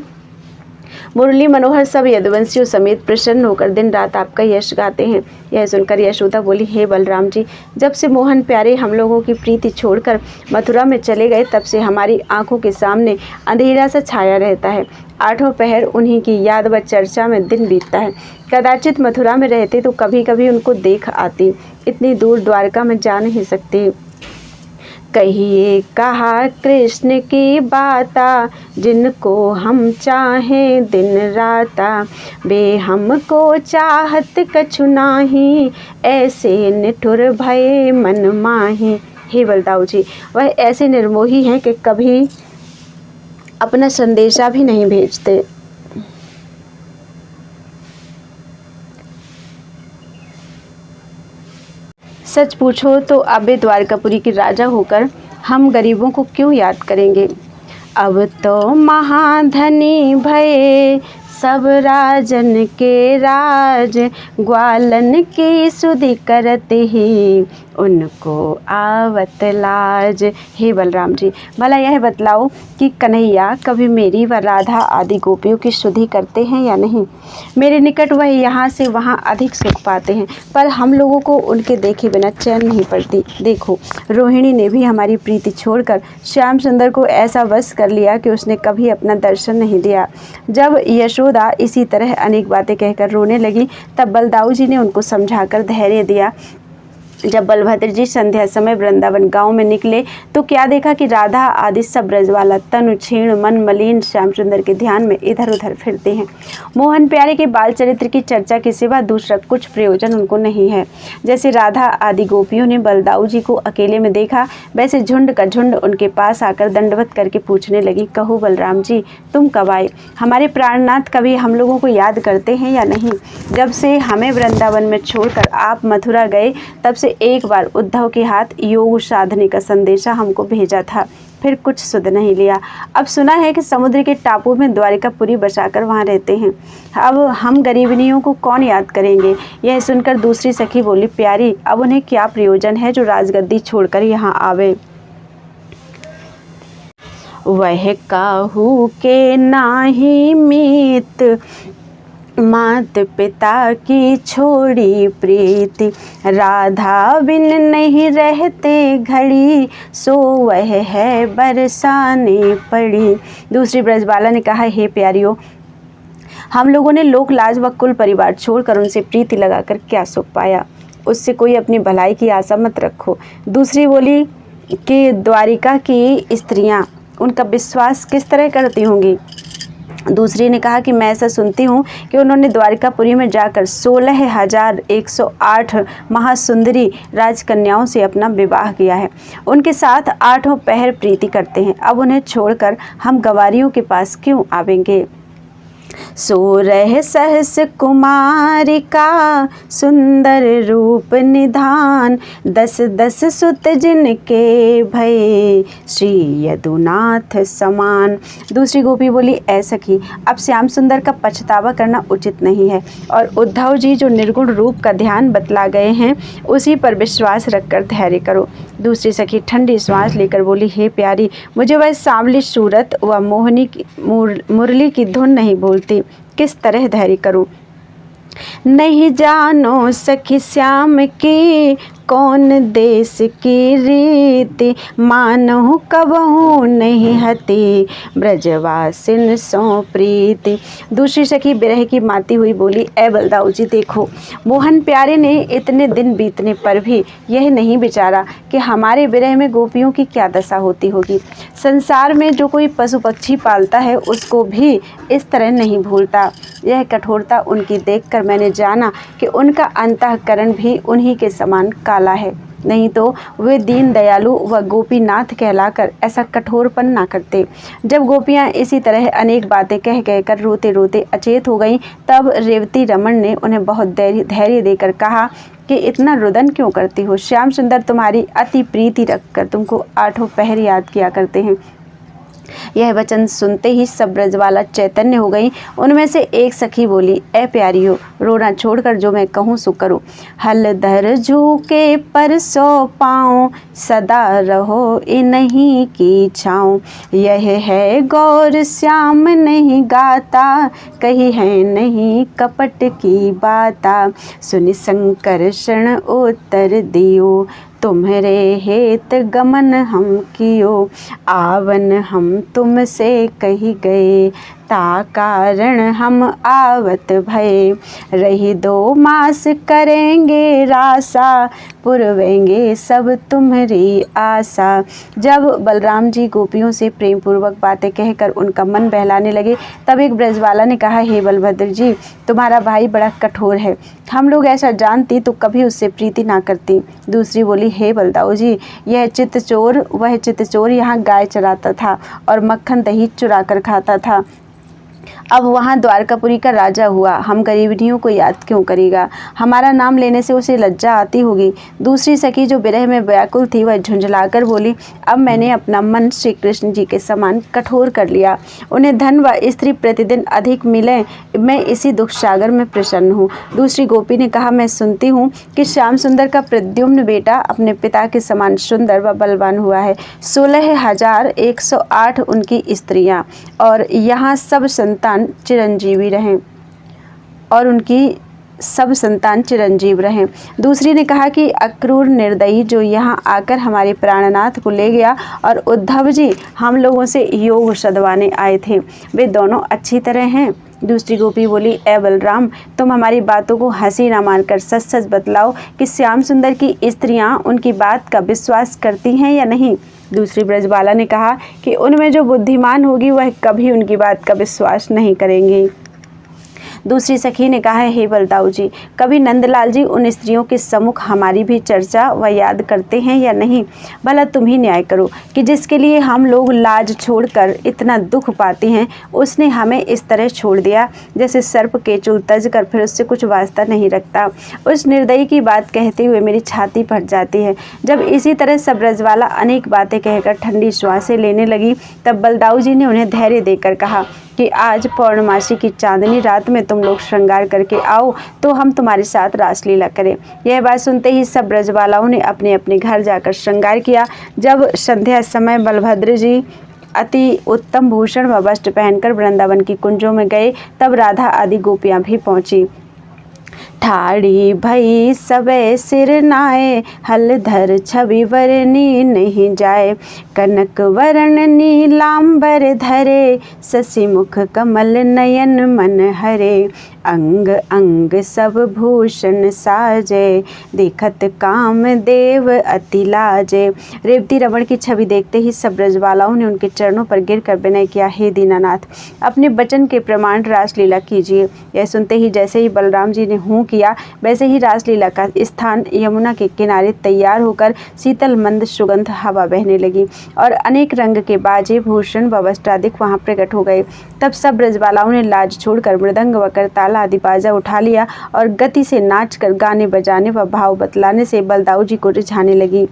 मुरली मनोहर सब यदुवंशियों समेत प्रसन्न होकर दिन रात आपका यश गाते हैं। यह सुनकर यशोदा बोली, हे बलराम जी, जब से मोहन प्यारे हम लोगों की प्रीति छोड़कर मथुरा में चले गए, तब से हमारी आंखों के सामने अंधेरा सा छाया रहता है। आठों पहर उन्हीं की याद व चर्चा में दिन बीतता है। कदाचित मथुरा में रहते तो कभी कभी उनको देख आती, इतनी दूर द्वारका में जा नहीं सकती। कहिए कहा कृष्ण की बाता, जिनको हम चाहें दिन राता, बे हमको चाहत कछु नाही, ऐसे निठुर भये मन माही। हे बलदाऊ जी, वह ऐसे निर्मोही हैं कि कभी अपना संदेशा भी नहीं भेजते। सच पूछो तो अब द्वारकापुरी के राजा होकर हम गरीबों को क्यों याद करेंगे? अब तो महाधनी भये सब राजन के राज, ग्वालन की सुधि करते ही उनको आवत लाज। हे बलराम जी, भला यह बतलाओ कि कन्हैया कभी मेरी व राधा आदि गोपियों की सुधि करते हैं या नहीं? मेरे निकट वह यहाँ से वहाँ अधिक सुख पाते हैं, पर हम लोगों को उनके देखे बिना चैन नहीं पड़ती। देखो, रोहिणी ने भी हमारी प्रीति छोड़कर श्याम सुंदर को ऐसा वश कर लिया कि उसने कभी अपना दर्शन नहीं दिया। जब यशोदा इसी तरह अनेक बातें कहकर रोने लगी, तब बलदाऊ जी ने उनको समझाकर धैर्य दिया। जब बलभद्र जी संध्या समय वृंदावन गांव में निकले तो क्या देखा कि राधा आदि सब ब्रजवाला तनु क्षीण मन मलिन श्याम सुंदर के ध्यान में इधर उधर फिरते हैं। मोहन प्यारे के बाल चरित्र की चर्चा के सिवा दूसरा कुछ प्रयोजन उनको नहीं है। जैसे राधा आदि गोपियों ने बलदाऊ जी को अकेले में देखा, वैसे झुंड का झुंड उनके पास आकर दंडवत करके पूछने लगी, कहो बलराम जी, तुम कब आए? हमारे प्राणनाथ कभी हम लोगों को याद करते हैं या नहीं? जब से हमें वृंदावन में छोड़कर आप मथुरा गए, तब से एक बार उद्धव के हाथ योग साधने का संदेशा हमको भेजा था, फिर कुछ सुध नहीं लिया। अब सुना है कि समुद्र के टापू में द्वारिकापुरी बसाकर वहाँ रहते हैं। अब हम गरीबनियों को कौन याद करेंगे। यह सुनकर दूसरी सखी बोली, प्यारी अब उन्हें क्या प्रयोजन है जो राजगद्दी छोड़कर यहाँ आवे। वह काहू के नाही मीत, मात पिता की छोड़ी प्रीति, राधा बिन नहीं रहते घड़ी, सो वह है बरसाने पड़ी। दूसरी ब्रजबाला ने कहा, हे प्यारियों, हम लोगों ने लोक लाज व कुल परिवार छोड़कर उनसे प्रीति लगाकर क्या सुख पाया, उससे कोई अपनी भलाई की आशा मत रखो। दूसरी बोली कि द्वारिका की स्त्रियां उनका विश्वास किस तरह करती होंगी। दूसरी ने कहा कि मैं ऐसा सुनती हूँ कि उन्होंने द्वारिकापुरी में जाकर 16,108 महासुंदरी राजकन्याओं से अपना विवाह किया है। उनके साथ 8 पहर प्रीति करते हैं। अब उन्हें छोड़कर हम गवारियों के पास क्यों आवेंगे। 16 सहस कुमारिका, सुंदर रूप निधान, 10 सुत जिनके भय, श्री यदुनाथ समान। दूसरी गोपी बोली, ऐ सखी, अब श्याम सुंदर का पछतावा करना उचित नहीं है और उद्धव जी जो निर्गुण रूप का ध्यान बतला गए हैं उसी पर विश्वास रखकर धैर्य करो। दूसरी सखी ठंडी श्वास लेकर बोली, हे प्यारी, मुझे वह सांवली सूरत व मोहनी की मुरली की धुन नहीं भूलती, किस तरह धैर्य करूं। नहीं जानो सखी श्याम की कौन देश की रीति, मानहु कबहू नहीं हती, ब्रजवासिन सो प्रीति। दूसरी सखी बिरह की माती हुई बोली, ए बलदाऊ जी देखो, मोहन प्यारे ने इतने दिन बीतने पर भी यह नहीं विचारा कि हमारे बिरह में गोपियों की क्या दशा होती होगी। संसार में जो कोई पशु पक्षी पालता है उसको भी इस तरह नहीं भूलता। यह कठोरता उनकी देखकर मैंने जाना कि उनका अंतःकरण भी उन्हीं के समान काला है, नहीं तो वे दीन दयालु व गोपीनाथ कहलाकर ऐसा कठोरपन ना करते। जब गोपियाँ इसी तरह अनेक बातें कह कहकर रोते रोते अचेत हो गईं, तब रेवती रमन ने उन्हें बहुत धैर्य देकर कहा कि इतना रुदन क्यों करती हो। श्याम सुंदर तुम्हारी अति प्रीति रखकर तुमको 8 पहर याद किया करते हैं। यह वचन सुनते ही सब ब्रजवाला चैतन्य हो गई। उनमें से एक सखी बोली, ए प्यारियों, रोना छोड़कर जो मैं कहूँ सो करो। हलधर झूके पर सो पाऊँ, सदा रहो इन्हीं की छाऊँ, यह है गौर श्याम नहीं गाता, कही है नहीं कपट की बाता, सुनि संकर्षण उत्तर दियो, तुम्हारे हेत गमन हम कियो, आवन हम तुमसे कही गए, ता कारण हम आवत भय, रही 2 मास करेंगे रासा, पुरवेंगे सब तुम्हारी आशा। जब बलराम जी गोपियों से प्रेम पूर्वक बातें कहकर उनका मन बहलाने लगे, तब एक ब्रजवाला ने कहा, हे बलभद्र जी, तुम्हारा भाई बड़ा कठोर है, हम लोग ऐसा जानती तो कभी उससे प्रीति ना करती। दूसरी बोली, हे बलदाऊ जी, वह चित्तचोर यहाँ गाय चराता था और मक्खन दही चुरा कर खाता था, अब वहाँ द्वारकापुरी का राजा हुआ, हम गरीबनियों को याद क्यों करेगा, हमारा नाम लेने से उसे लज्जा आती होगी। दूसरी सखी जो विरह में व्याकुल थी वह झुंझलाकर बोली, अब मैंने अपना मन श्री कृष्ण जी के समान कठोर कर लिया, उन्हें धन व स्त्री प्रतिदिन अधिक मिले, मैं इसी दुख सागर में प्रसन्न हूँ। दूसरी गोपी ने कहा, मैं सुनती हूँ कि श्याम सुंदर का प्रद्युम्न बेटा अपने पिता के समान सुंदर व बलवान हुआ है। 16,108 उनकी स्त्रियाँ और यहाँ सब संतान चिरंजीवी रहें और उनकी सब संतान चिरंजीव रहें। दूसरी ने कहा कि अक्रूर निर्दयी जो यहाँ आकर हमारे प्राणनाथ को ले गया और उद्धव जी हम लोगों से योग सदवाने आए थे, वे दोनों अच्छी तरह हैं। दूसरी गोपी बोली, ए बलराम, तुम हमारी बातों को हंसी ना मानकर सच सच बतलाओ कि श्याम सुंदर की स्त्रियाँ उनकी बात का विश्वास करती हैं या नहीं। दूसरी ब्रजबाला ने कहा कि उनमें जो बुद्धिमान होगी वह कभी उनकी बात का विश्वास नहीं करेंगी। दूसरी सखी ने कहा, हे बलदाऊ जी, कभी नंदलाल जी उन स्त्रियों के सम्मुख हमारी भी चर्चा व याद करते हैं या नहीं? भला तुम ही न्याय करो कि जिसके लिए हम लोग लाज छोड़कर इतना दुख पाते हैं, उसने हमें इस तरह छोड़ दिया जैसे सर्प केचुल तज कर फिर उससे कुछ वास्ता नहीं रखता। उस निर्दयी की बात कहते हुए मेरी छाती फट जाती है। जब इसी तरह सब ब्रजवाला अनेक बातें कहकर ठंडी श्वासें लेने लगी, तब बलदाऊ जी ने उन्हें धैर्य देकर कहा कि आज पौर्णमासी की चांदनी रात में तुम लोग श्रृंगार करके आओ तो हम तुम्हारे साथ रासलीला करें। यह बात सुनते ही सब ब्रजवालाओं ने अपने अपने घर जाकर श्रृंगार किया। जब संध्या समय बलभद्र जी अति उत्तम भूषण व वस्त्र पहनकर वृंदावन की कुंजों में गए, तब राधा आदि गोपियां भी पहुंची। ठाड़ी भई सबे सिर नाए, हलधर छवि वरनी नहीं जाए। कनक वरण नीलांबर धरे, शशि मुख कमल नयन मन हरे। अंग अंग सब भूषण साजे, देखत काम देव अति लाजे। रेवती रमण की छवि देखते ही सब ब्रजवालाओं ने उनके चरणों पर गिरकर विनय किया, हे दीनानाथ, अपने वचन के प्रमाण रासलीला कीजिए। यह सुनते ही जैसे ही बलराम जी ने हूँ किया, वैसे ही रासलीला का स्थान यमुना के किनारे तैयार होकर शीतल मंद सुगंध हवा बहने लगी और अनेक रंग के बाजे भूषण व वस्त्रादिक वहाँ प्रकट हो गए। तब सब ब्रजवालाओं ने लाज छोड़कर मृदंग व करताल आदि बाजा उठा लिया और गति से नाचकर गाने बजाने व भाव बतलाने से बलदाऊ जी को रिझाने लगी।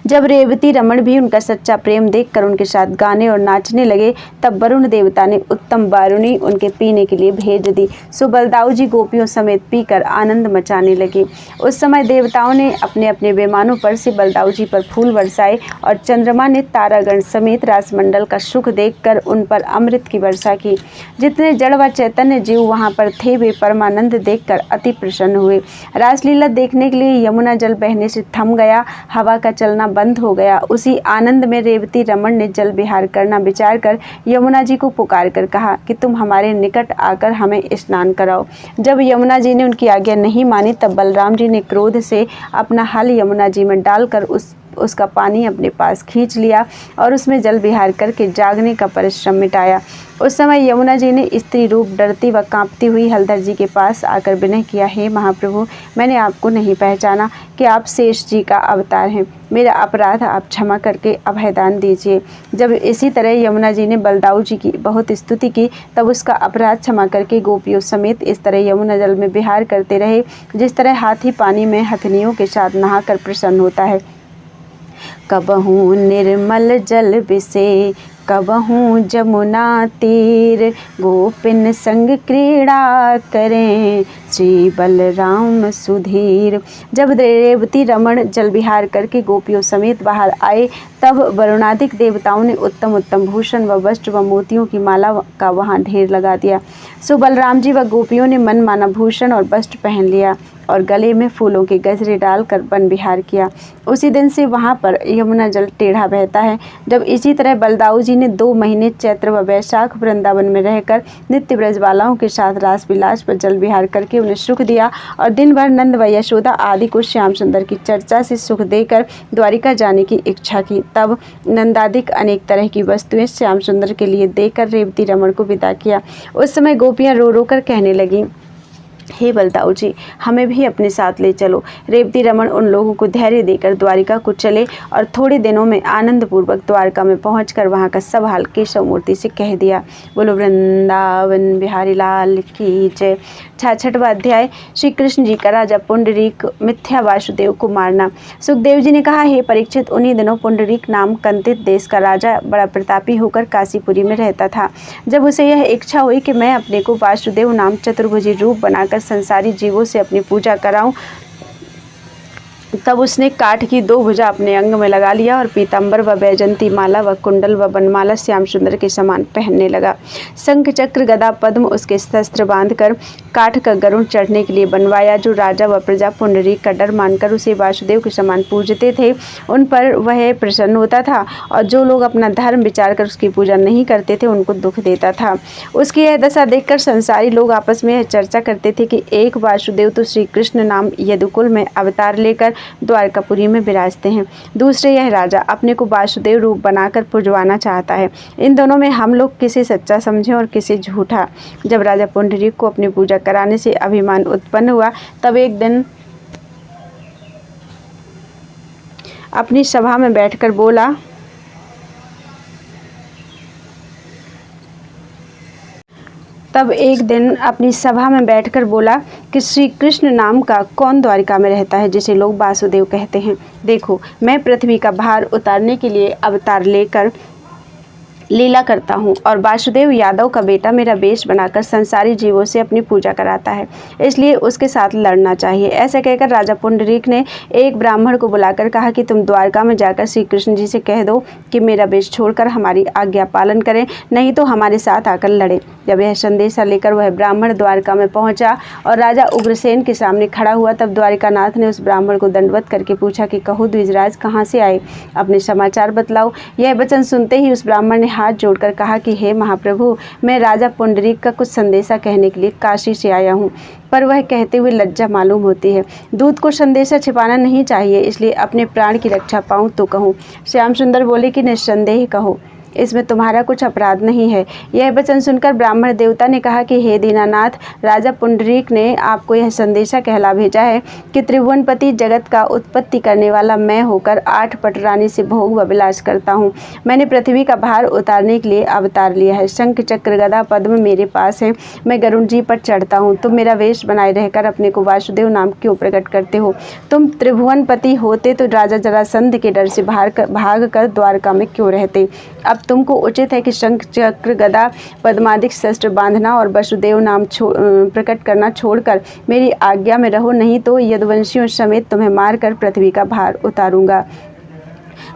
जब रेवती रमण भी उनका सच्चा प्रेम देखकर उनके साथ गाने और नाचने लगे, तब वरुण देवता ने उत्तम वारुणी उनके पीने के लिए भेज दी। सो बलदाऊ जी गोपियों समेत पीकर आनंद मचाने लगे। उस समय देवताओं ने अपने अपने विमानों पर से बलदाऊ जी पर फूल बरसाए और चंद्रमा ने तारागण समेत रासमंडल का सुख देखकर उन पर अमृत की वर्षा की। जितने जड़ व चैतन्य जीव वहाँ पर थे, वे परमानंद देखकर अति प्रसन्न हुए। रासलीला देखने के लिए यमुना जल बहने से थम गया, हवा का चलना बंद हो गया। उसी आनंद में रेवती रमण ने जल विहार करना विचार कर यमुना जी को पुकार कर कहा कि तुम हमारे निकट आकर हमें स्नान कराओ। जब यमुना जी ने उनकी आज्ञा नहीं मानी, तब बलराम जी ने क्रोध से अपना हल यमुना जी में डालकर उसका पानी अपने पास खींच लिया और उसमें जल विहार करके जागने का परिश्रम मिटाया। उस समय यमुना जी ने स्त्री रूप डरती व कांपती हुई हलधर जी के पास आकर विनय किया, हे महाप्रभु, मैंने आपको नहीं पहचाना कि आप शेष जी का अवतार हैं। मेरा अपराध आप क्षमा करके अभयदान दीजिए। जब इसी तरह यमुना जी ने बलदाऊ जी की बहुत स्तुति की, तब उसका अपराध क्षमा करके गोपियों समेत इस तरह यमुना जल में विहार करते रहे जिस तरह हाथी पानी में हथनियों के साथ नहाकर प्रसन्न होता है। कबहू निर्मल जल बिसे, कबहू जमुना तीर, गोपिन संग क्रीड़ा करें, श्री बलराम सुधीर। जब रेवती रमण जल विहार करके गोपियों समेत बाहर आए, तब वरुणादिक देवताओं ने उत्तम उत्तम भूषण व वस्त्र व मोतियों की माला का वहाँ ढेर लगा दिया। सो बलराम जी व गोपियों ने मन माना भूषण और वस्त्र पहन लिया और गले में फूलों के गजरे डालकर वन विहार किया। उसी दिन से वहाँ पर यमुना जल टेढ़ा बहता है। जब इसी तरह बलदाऊ जी ने 2 महीने चैत्र व वैशाख वृंदावन में रहकर नित्य ब्रजवालाओं के साथ रास विलास पर जल विहार करके उन्हें सुख दिया और दिन भर नंद व यशोदा आदि को श्याम सुंदर की चर्चा से सुख देकर द्वारिका जाने की इच्छा की। तब नंदादिक अनेक तरह की वस्तुएं श्याम सुंदर के लिए देकर रेवती रमण को विदा किया। उस समय गोपियां रो रो कर कहने लगीं, हे बलदाऊ जी, हमें भी अपने साथ ले चलो। रेवती रमण उन लोगों को धैर्य देकर द्वारिका को चले और थोड़े दिनों में आनंद पूर्वक द्वारका में पहुंचकर वहां का सब हाल केशव मूर्ति से कह दिया। बोलो वृंदावन बिहारी लाल की जय। 66वां अध्याय, श्री कृष्ण जी का राजा पुंडरीक मिथ्या वासुदेव को मारना। सुखदेव जी ने कहा, हे परीक्षित, उन्हीं दिनों पुंडरीक नाम कंतित देश का राजा बड़ा प्रतापी होकर काशीपुरी में रहता था। जब उसे यह इच्छा हुई कि मैं अपने को वासुदेव नाम चतुर्भुजी रूप बनाकर संसारी जीवों से अपनी पूजा कराऊं, तब उसने काठ की 2 भुजा अपने अंग में लगा लिया और पीताम्बर व वैजंती माला व कुंडल व बनमाला श्याम सुंदर के समान पहनने लगा। शंख चक्र गदा पद्म उसके शस्त्र बांधकर काठ का गरुड़ चढ़ने के लिए बनवाया। जो राजा व प्रजा पुंडरीक का डर मानकर उसे वासुदेव के समान पूजते थे, उन पर वह प्रसन्न होता था और जो लोग अपना धर्म विचार कर उसकी पूजा नहीं करते थे, उनको दुख देता था। उसकी यह दशा देखकर संसारी लोग आपस में चर्चा करते थे कि एक वासुदेव तो श्री कृष्ण नाम यदुकुल में अवतार लेकर द्वारकापुरी में विराजते हैं। दूसरे, यह राजा अपने को वासुदेव रूप बनाकर पुजवाना चाहता है। इन दोनों में हम लोग किसे सच्चा समझें और किसे झूठा। जब राजा पुंडरीक को अपनी पूजा कराने से अभिमान उत्पन्न हुआ, तब एक दिन अपनी सभा में बैठकर बोला कि श्री कृष्ण नाम का कौन द्वारिका में रहता है जिसे लोग वासुदेव कहते हैं। देखो, मैं पृथ्वी का भार उतारने के लिए अवतार लेकर लीला करता हूँ और वासुदेव यादव का बेटा मेरा वेश बनाकर संसारी जीवों से अपनी पूजा कराता है, इसलिए उसके साथ लड़ना चाहिए। ऐसा कहकर राजा पुंडरीक ने एक ब्राह्मण को बुलाकर कहा कि तुम द्वारका में जाकर श्री कृष्ण जी से कह दो कि मेरा वेश छोड़कर हमारी आज्ञा पालन करें, नहीं तो हमारे साथ आकर लड़े। जब यह संदेशा लेकर वह ब्राह्मण द्वारका में पहुंचा और राजा उग्रसेन के सामने खड़ा हुआ, तब द्वारिकानाथ ने उस ब्राह्मण को दंडवत करके पूछा कि कहो द्विजराज, कहाँ से आए, अपने समाचार बतलाओ। यह वचन सुनते ही उस ब्राह्मण ने हाथ जोड़कर कहा कि हे महाप्रभु, मैं राजा पुंडरीक का कुछ संदेशा कहने के लिए काशी से आया हूँ। पर वह कहते हुए लज्जा मालूम होती है। दूत को संदेशा छिपाना नहीं चाहिए, इसलिए अपने प्राण की रक्षा पाऊँ तो कहूँ। श्याम सुंदर बोले कि निस्संदेह कहो, इसमें तुम्हारा कुछ अपराध नहीं है। यह वचन सुनकर ब्राह्मण देवता ने कहा कि हे दीनानाथ, राजा पुंडरीक ने आपको यह संदेशा कहला भेजा है कि त्रिभुवनपति जगत का उत्पत्ति करने वाला मैं होकर 8 पटरानी से भोग व विलास करता हूँ। मैंने पृथ्वी का भार उतारने के लिए अवतार लिया है। शंख चक्र गदा पद्म मेरे पास है। मैं गरुड़ जी पर चढ़ता हूँ। तुम मेरा वेश बनाए रहकर अपने को वासुदेव नाम क्यों प्रकट करते हो? तुम त्रिभुवनपति होते तो राजा जरासंध के डर से भाग कर द्वारका में क्यों रहते? अब तुमको उचित है कि शंख चक्र गदा पद्मादिक शस्त्र बांधना और वसुदेव नाम प्रकट करना छोड़कर मेरी आज्ञा में रहो, नहीं तो यदुवंशियों समेत तुम्हें मारकर पृथ्वी का भार उतारूंगा।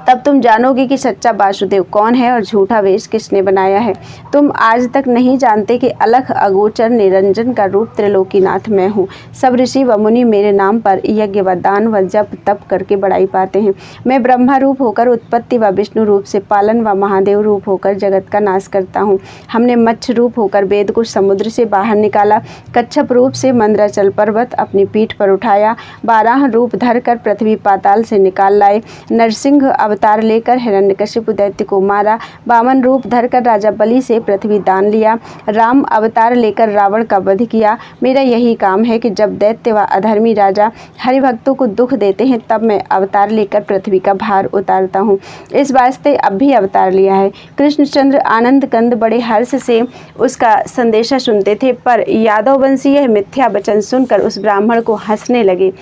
तब तुम जानोगे कि सच्चा वासुदेव कौन है और झूठा वेश किसने बनाया है। तुम आज तक नहीं जानते कि अलख अगोचर निरंजन का रूप त्रिलोकीनाथ मैं हूँ। सब ऋषि व मुनि मेरे नाम पर यज्ञ व दान व जप तप करके बड़ाई पाते हैं। मैं ब्रह्मा रूप होकर उत्पत्ति व विष्णु रूप से पालन व महादेव रूप होकर जगत का नाश करता हूँ। हमने मत्स्य रूप होकर वेद को समुद्र से बाहर निकाला, कच्छप रूप से मंदराचल पर्वत अपनी पीठ पर उठाया, बारह रूप धर कर पृथ्वी पाताल से निकाल लाए, नरसिंह अवतार लेकर हिरण्यकशिपु दैत्य को मारा, वामन रूप धरकर राजा बलि से पृथ्वी दान लिया, राम अवतार लेकर रावण का वध किया। मेरा यही काम है कि जब दैत्य व अधर्मी राजा हरिभक्तों को दुख देते हैं, तब मैं अवतार लेकर पृथ्वी का भार उतारता हूँ। इस वास्ते अब भी अवतार लिया है। कृष्णचंद्र आनंद कंद बड़े हर्ष से उसका संदेशा सुनते थे, पर यादववंशी यह मिथ्या वचन सुनकर उस ब्राह्मण को हंसने लगे।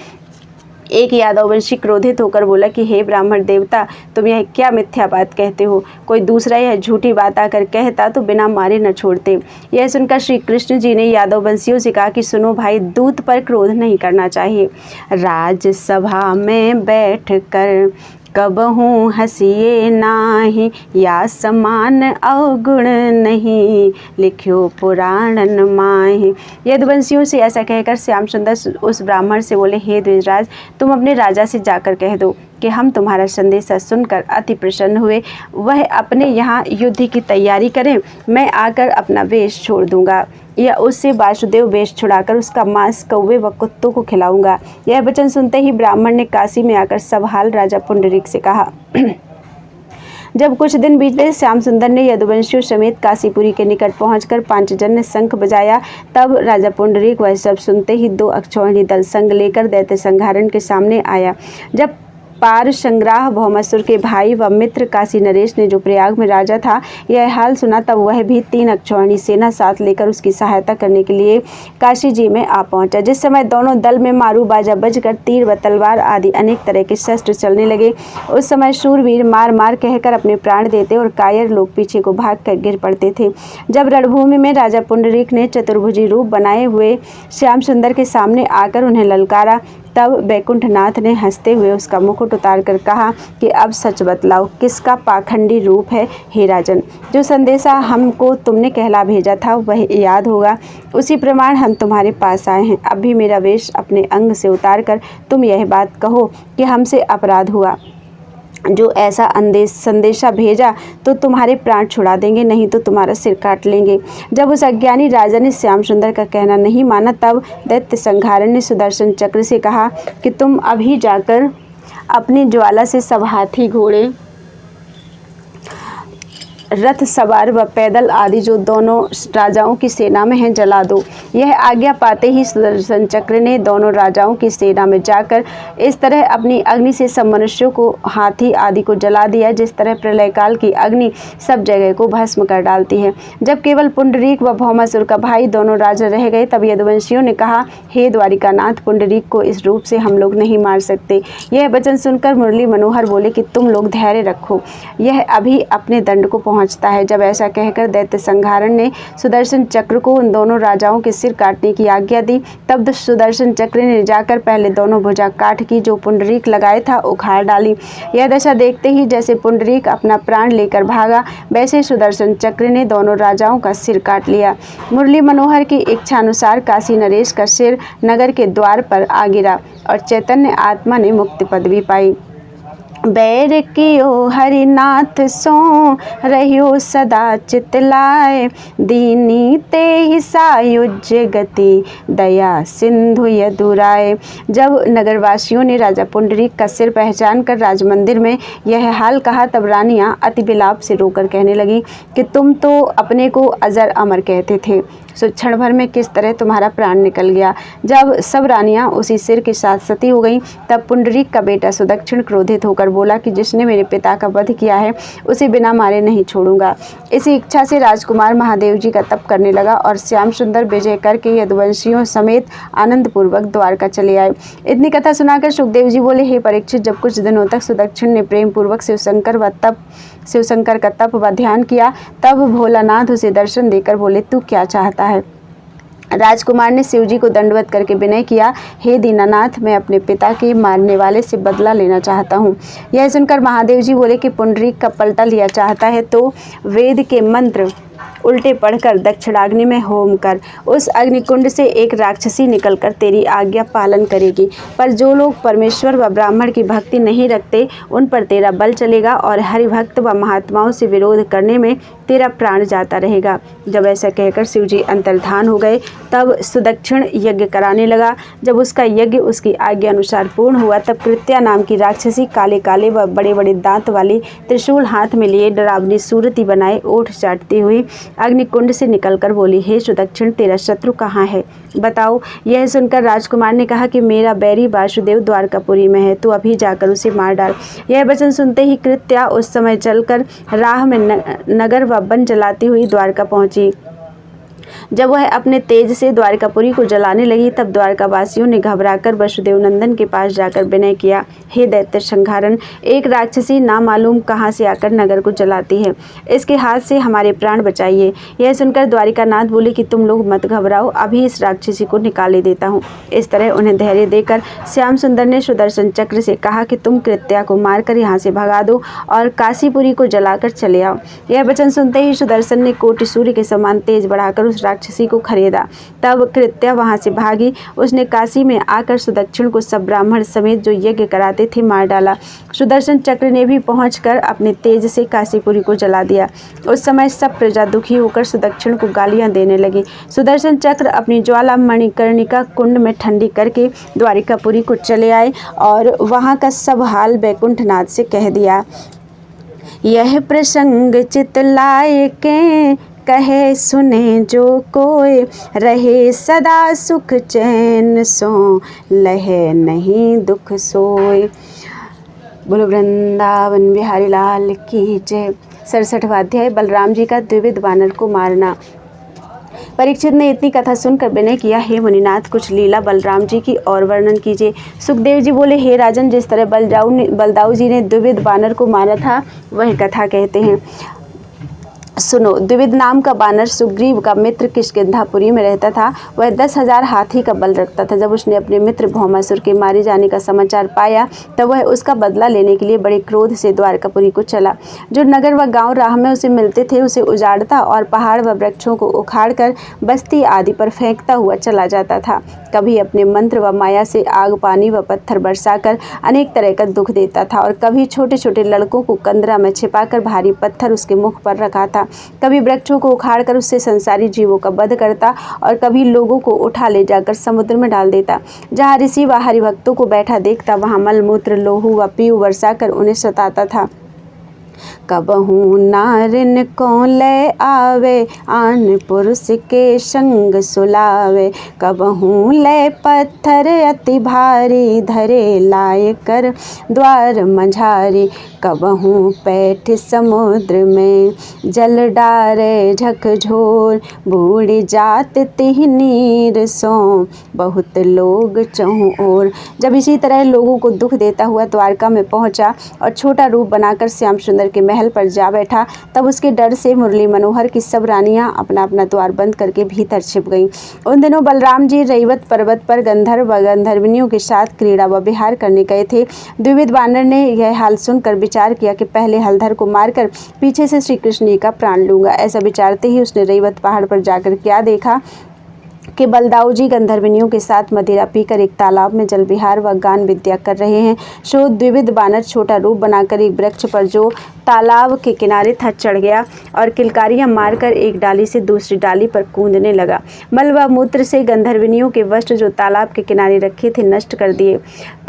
एक यादववंशी क्रोधित होकर बोला कि हे ब्राह्मण देवता, तुम यह क्या मिथ्या बात कहते हो? कोई दूसरा यह झूठी बात आकर कहता तो बिना मारे न छोड़ते। यह सुनकर श्री कृष्ण जी ने यादववंशियों से कहा कि सुनो भाई, दूत पर क्रोध नहीं करना चाहिए। राजसभा में बैठ कर कबहूँ हंसिए नाही, या समान अवगुण नहीं, लिख्यो पुराणन माहि। यदुवंशियों से ऐसा कहकर श्याम सुंदर उस ब्राह्मण से बोले, हे द्विजराज, तुम अपने राजा से जाकर कह दो कि हम तुम्हारा संदेशा सुनकर अति प्रसन्न हुए। वह अपने यहाँ युद्ध की तैयारी करें, मैं आकर अपना वेश छोड़ दूंगा, या उससे वासुदेव वेश छुड़ाकर उसका मांस कौवे व कुत्तों को खिलाऊंगा। यह वचन सुनते ही ब्राह्मण ने काशी में आकर सब हाल राजा पुंडरीक से कहा। जब कुछ दिन बीते, श्याम सुंदर ने यदुवंशियों समेत काशीपुरी के निकट पहुंचकर पांचजन्य शंख बजाया। तब राजा पुंडरीक वह सब सुनते ही 2 अक्षौहिणी दल संग लेकर दैत्य संहारण के सामने आया। जब पार संग्राह भौमासुर के भाई व मित्र काशी नरेश ने, जो प्रयाग में राजा था, यह हाल सुना, तब वह भी 3 अक्षौहिणी सेना साथ लेकर उसकी सहायता करने के लिए काशी जी में आ पहुंचा। जिस समय दोनों दल में मारू बाजा बजकर तीर व तलवार आदि अनेक तरह के शस्त्र चलने लगे, उस समय शूरवीर मार मार कहकर अपने प्राण देते और कायर लोग पीछे को भाग कर गिर पड़ते थे। जब रणभूमि में राजा पुंडरीक ने चतुर्भुजी रूप बनाए हुए श्याम सुंदर के सामने आकर उन्हें ललकारा, तब वैकुंठनाथ ने हंसते हुए उसका मुकुट उतार कर कहा कि अब सच बतलाओ, किसका पाखंडी रूप है हे राजन? जो संदेशा हमको तुमने कहला भेजा था वह याद होगा, उसी प्रमाण हम तुम्हारे पास आए हैं। अब भी मेरा वेश अपने अंग से उतार कर तुम यह बात कहो कि हमसे अपराध हुआ। जो ऐसा संदेशा भेजा तो तुम्हारे प्राण छुड़ा देंगे, नहीं तो तुम्हारा सिर काट लेंगे। जब उस अज्ञानी राजा ने श्याम सुंदर का कहना नहीं माना, तब दैत्य संहारण ने सुदर्शन चक्र से कहा कि तुम अभी जाकर अपनी ज्वाला से सब हाथी, घोड़े, रथ सवार व पैदल आदि जो दोनों राजाओं की सेना में हैं जला दो। यह आज्ञा पाते ही सुदर्शन चक्र ने दोनों राजाओं की सेना में जाकर इस तरह अपनी अग्नि से सब मनुष्यों को, हाथी आदि को जला दिया जिस तरह प्रलय काल की अग्नि सब जगह को भस्म कर डालती है। जब केवल पुंडरीक व भौमासुर का भाई दोनों राजा रह गए, तब यदुवंशियों ने कहा, हे द्वारिकानाथ, पुंडरीक को इस रूप से हम लोग नहीं मार सकते। यह वचन सुनकर मुरली मनोहर बोले कि तुम लोग धैर्य रखो, यह अभी अपने दंड को पहुंचता है। जब ऐसा कहकर दैत्य संहारण ने सुदर्शन चक्र को उन दोनों राजाओं के सिर काटने की आज्ञा दी, तब सुदर्शन चक्र ने जाकर पहले दोनों भुजा काट की जो पुंडरीक लगाए था उखाड़ डाली। यह दशा देखते ही जैसे पुंडरीक अपना प्राण लेकर भागा, वैसे सुदर्शन चक्र ने दोनों राजाओं का सिर काट लिया। मुरली मनोहर की इच्छानुसार काशी नरेश का सिर नगर के द्वार पर आ गिरा और चैतन्य आत्मा ने मुक्ति पदवी पाई। बैर कियो हरिनाथ सो रहियो सदा चितलाए, दीनी ते ही सायुज्य गति दया सिंधु यदुराय। जब नगरवासियों ने राजा पुंडरीक का सिर पहचान कर राजमंदिर में यह हाल कहा, तब रानियां अति विलाप से रोकर कहने लगी कि तुम तो अपने को अजर अमर कहते थे, सो क्षण भर में किस तरह तुम्हारा प्राण निकल गया। जब सब रानियां उसी सिर के साथ सती हो गईं, तब पुंडरीक का बेटा सुदक्षिण क्रोधित होकर बोला कि जिसने मेरे पिता का वध किया है उसे बिना मारे नहीं छोड़ूंगा। इसी इच्छा से राजकुमार महादेव जी का तप करने लगा और श्याम सुंदर विजय करके यदुवंशियों समेत आनंद पूर्वक द्वारका चले आए। इतनी कथा सुनाकर सुखदेव जी बोले, हे परीक्षित, जब कुछ दिनों तक सुदक्षिण ने प्रेम पूर्वक शिवशंकर का तप व ध्यान किया, तब भोलानाथ उसे दर्शन देकर बोले, तू क्या चाहता है? राजकुमार ने शिवजी को दंडवत करके विनय किया, हे दीनानाथ, मैं अपने पिता के मारने वाले से बदला लेना चाहता हूँ। यह सुनकर महादेव जी बोले कि पुंडरीक का पलटा लिया चाहता है तो वेद के मंत्र उल्टे पढ़कर दक्षिणाग्नि में होम कर। उस अग्निकुंड से एक राक्षसी निकलकर तेरी आज्ञा पालन करेगी, पर जो लोग परमेश्वर व ब्राह्मण की भक्ति नहीं रखते उन पर तेरा बल चलेगा और हरिभक्त व महात्माओं से विरोध करने में तेरा प्राण जाता रहेगा। जब ऐसा कहकर शिवजी अंतर्धान हो गए, तब सुदक्षिण यज्ञ कराने लगा। जब उसका यज्ञ उसकी आज्ञा अनुसार पूर्ण हुआ, तब कृत्या नाम की राक्षसी काले काले व बड़े बड़े दांत वाली त्रिशूल हाथ में लिए डरावनी सूरती बनाए ओठ चाटती हुई अग्निकुंड से निकलकर बोली, हे सुदक्षिण, तेरा शत्रु कहाँ है, बताओ। यह सुनकर राजकुमार ने कहा कि मेरा बैरी वासुदेव द्वारकापुरी में है, तू अभी जाकर उसे मार डाल। यह वचन सुनते ही कृत्या उस समय चलकर राह में नगर व वन जलाती हुई द्वारका पहुंची। जब वह अपने तेज से द्वारकापुरी को जलाने लगी, तब द्वारकावासियों ने घबराकर वसुदेव नंदन के पास जाकर विनय किया, हे दैत्य संहारण, एक राक्षसी नामालूम कहाँ से आकर नगर को जलाती है, इसके हाथ से हमारे प्राण बचाइए। यह सुनकर द्वारिकानाथ बोले कि तुम लोग मत घबराओ, अभी इस राक्षसी को निकाले देता हूँ। इस तरह उन्हें धैर्य देकर श्याम सुंदर ने सुदर्शन चक्र से कहा कि तुम कृत्या को मारकर यहाँ से भगा दो और काशीपुरी को जलाकर चले आओ। यह वचन सुनते ही सुदर्शन ने कोटि सूर्य के समान तेज बढ़ाकर उस राक्षसी को खरीदा। तब कृत्या वहां से भागी। उसने काशी में आकर सुदक्षिण को सब ब्राह्मण समेत जो यज्ञ कराते थे मार डाला। सुदर्शन चक्र ने भी पहुंचकर अपने तेज से काशीपुरी को जला दिया। उस समय सब प्रजा दुखी होकर सुदक्षिण को गालियां देने लगी। सुदर्शन चक्र अपनी ज्वाला मणिकर्णिका कुंड में ठंडी करके द्वारिकापुरी को चले आए और वहां का सब हाल बैकुंठनाथ से कह दिया। यह प्रसंग चितलाए के कहे सुने जो कोई, रहे सदा सुख चैन सो लहे नहीं दुख सोए। बोलो वृंदावन बिहारी लाल की जय। 67वां अध्याय बलराम जी का द्विविध वानर को मारना। परीक्षित ने इतनी कथा सुनकर विनय किया, हे मुनिनाथ, कुछ लीला बलराम जी की और वर्णन कीजिए। सुखदेव जी बोले, हे राजन, जिस तरह बलदाऊ जी ने द्विविध वानर को मारा था वह कथा कहते हैं। सुनो, द्विविध नाम का बानर सुग्रीव का मित्र किष्किंधापुरी में रहता था। वह 10,000 हाथी का बल रखता था। जब उसने अपने मित्र भौमासुर के मारे जाने का समाचार पाया तब वह उसका बदला लेने के लिए बड़े क्रोध से द्वारकापुरी को चला। जो नगर व गांव राह में उसे मिलते थे उसे उजाड़ता और पहाड़ व वृक्षों को उखाड़कर बस्ती आदि पर फेंकता हुआ चला जाता था। कभी अपने मंत्र व माया से आग, पानी व पत्थर बरसाकर अनेक तरह का दुख देता था और कभी छोटे छोटे लड़कों को कंदरा में छिपाकर भारी पत्थर उसके मुख पर रखाता। कभी वृक्षों को उखाड़कर उससे संसारी जीवों का वध करता और कभी लोगों को उठा ले जाकर समुद्र में डाल देता। जहाँ ऋषि व हरिभक्तों को बैठा देखता वहाँ मलमूत्र, लोहू व पीयू बरसाकर उन्हें सताता था। कबहू नारिन को ले आवे, आन पुरुष के संग सुलावे। कबहू ले पत्थर अति भारी, धरे लाए कर द्वार मझारी। कबहू पैठ समुद्र में, जल डारे झकझोर। बूढ़ी जात तिह नीर सो, बहुत लोग चहुँ ओर। जब इसी तरह लोगों को दुख देता हुआ द्वारका में पहुंचा और छोटा रूप बनाकर श्याम सुंदर के महल पर जा बैठा तब उसके डर से मुरली मनोहर की सब रानियां अपना अपना द्वार बंद करके भीतर छिप गईं। उन दिनों बलराम जी रैवत पर्वत पर गंधर्व व गंधर्विनियों के साथ क्रीड़ा व विहार करने गए थे। द्विविध बानर ने यह हाल सुनकर विचार किया कि पहले हलधर को मारकर पीछे से श्री कृष्ण का प्राण लूंगा। ऐसा विचारते ही उसने रैवत पहाड़ पर जाकर क्या देखा कि बलदाऊ जी गंधर्विनियों के साथ मदिरा पीकर एक तालाब में जल विहार व गान विद्या कर रहे हैं। सो द्विविध बानर छोटा रूप बनाकर एक वृक्ष पर जो तालाब के किनारे था चढ़ गया और किलकारियां मारकर एक डाली से दूसरी डाली पर कूदने लगा। मल व मूत्र से गंधर्विनियों के वस्त्र जो तालाब के किनारे रखे थे नष्ट कर दिए।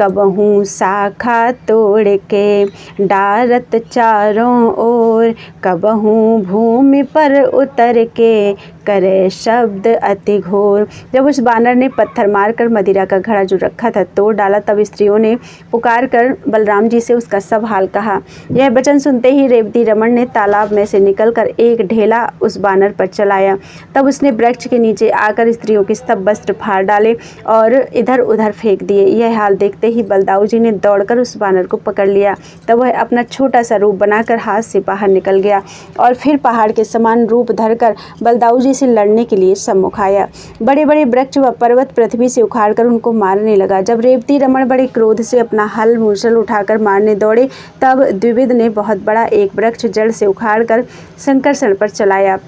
कबहू शाखा तोड़ के डारत चारों ओर, कबहू भूमि पर उतर के करे शब्द अति घोर। जब उस बानर ने पत्थर मारकर मदिरा का घड़ा जो रखा था तोड़ डाला तब स्त्रियों ने पुकार कर बलराम जी से उसका सब हाल कहा। यह वचन सुनते ही रेवती रमन ने तालाब में से निकलकर एक ढेला उस बानर पर चलाया। तब उसने वृक्ष के नीचे आकर स्त्रियों के सब वस्त्र फाड़ डाले और इधर उधर फेंक दिए। यह हाल देखते ही बलदाऊ जी ने दौड़कर उस बानर को पकड़ लिया। तब वह अपना छोटा सा रूप बनाकर हाथ से बाहर निकल गया और फिर पहाड़ के समान रूप धरकर बलदाऊ जी से लड़ने के लिए सम्मुख आया। बड़े बड़े वृक्ष व पर्वत पृथ्वी से उखाड़कर उनको मारने लगा। जब रेवती रमन बड़े क्रोध से अपना हल मूसल उठाकर मारने दौड़े तब द्विविध ने बहुत बड़ा एक वृक्ष जड़ से उखाड़कर संकर्षण पर चलाया।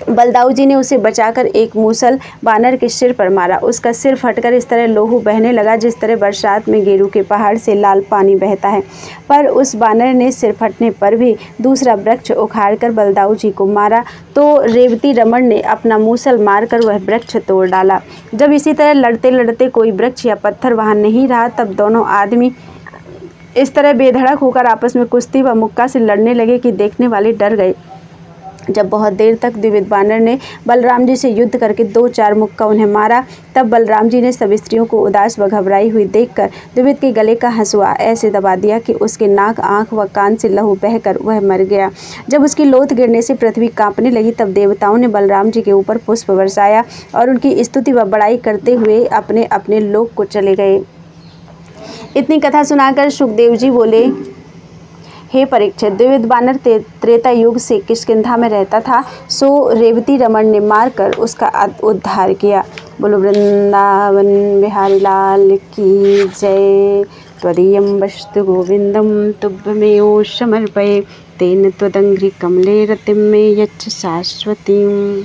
बलदाऊ जी ने उसे बचाकर एक मूसल बानर के सिर पर मारा। उसका सिर फटकर इस तरह लोहू बहने लगा जिस तरह बरसात में गेरू के पहाड़ से लाल पानी बहता है। पर उस बानर ने सिर फटने पर भी दूसरा वृक्ष उखाड़कर बलदाऊ जी को मारा तो रेवती रमन ने अपना मूसल मारकर वह वृक्ष तोड़ डाला। जब इसी तरह लड़ते लड़ते कोई वृक्ष या पत्थर वहाँ नहीं रहा तब दोनों आदमी इस तरह बेधड़क होकर आपस में कुश्ती व मुक्का से लड़ने लगे कि देखने वाले डर गए। जब बहुत देर तक द्विविध बानर ने बलराम जी से युद्ध करके 2-4 मुक्का उन्हें मारा तब बलराम जी ने सब स्त्रियों को उदास व घबराई हुई देखकर द्विविध के गले का हंसुआ ऐसे दबा दिया कि उसके नाक, आँख व कान से लहू बहकर वह मर गया। जब उसकी लोथ गिरने से पृथ्वी कांपने लगी तब देवताओं ने बलराम जी के ऊपर पुष्प बरसाया और उनकी स्तुति व बड़ाई करते हुए अपने अपने लोक को चले गए। इतनी कथा सुनाकर सुखदेव जी बोले, हे परीक्षित, द्विविध बानर त्रेता युग से किष्किंधा में रहता था। सो रेवती रमन ने मारकर उसका उद्धार किया। बोलो वृंदावन बिहारी लाल की जय। त्वदीयं वस्तु गोविंदम तुभ्यमेव समर्पये, तेन त्वदंघ्रि कमले रतिं मे यच्छ शाश्वतीम्।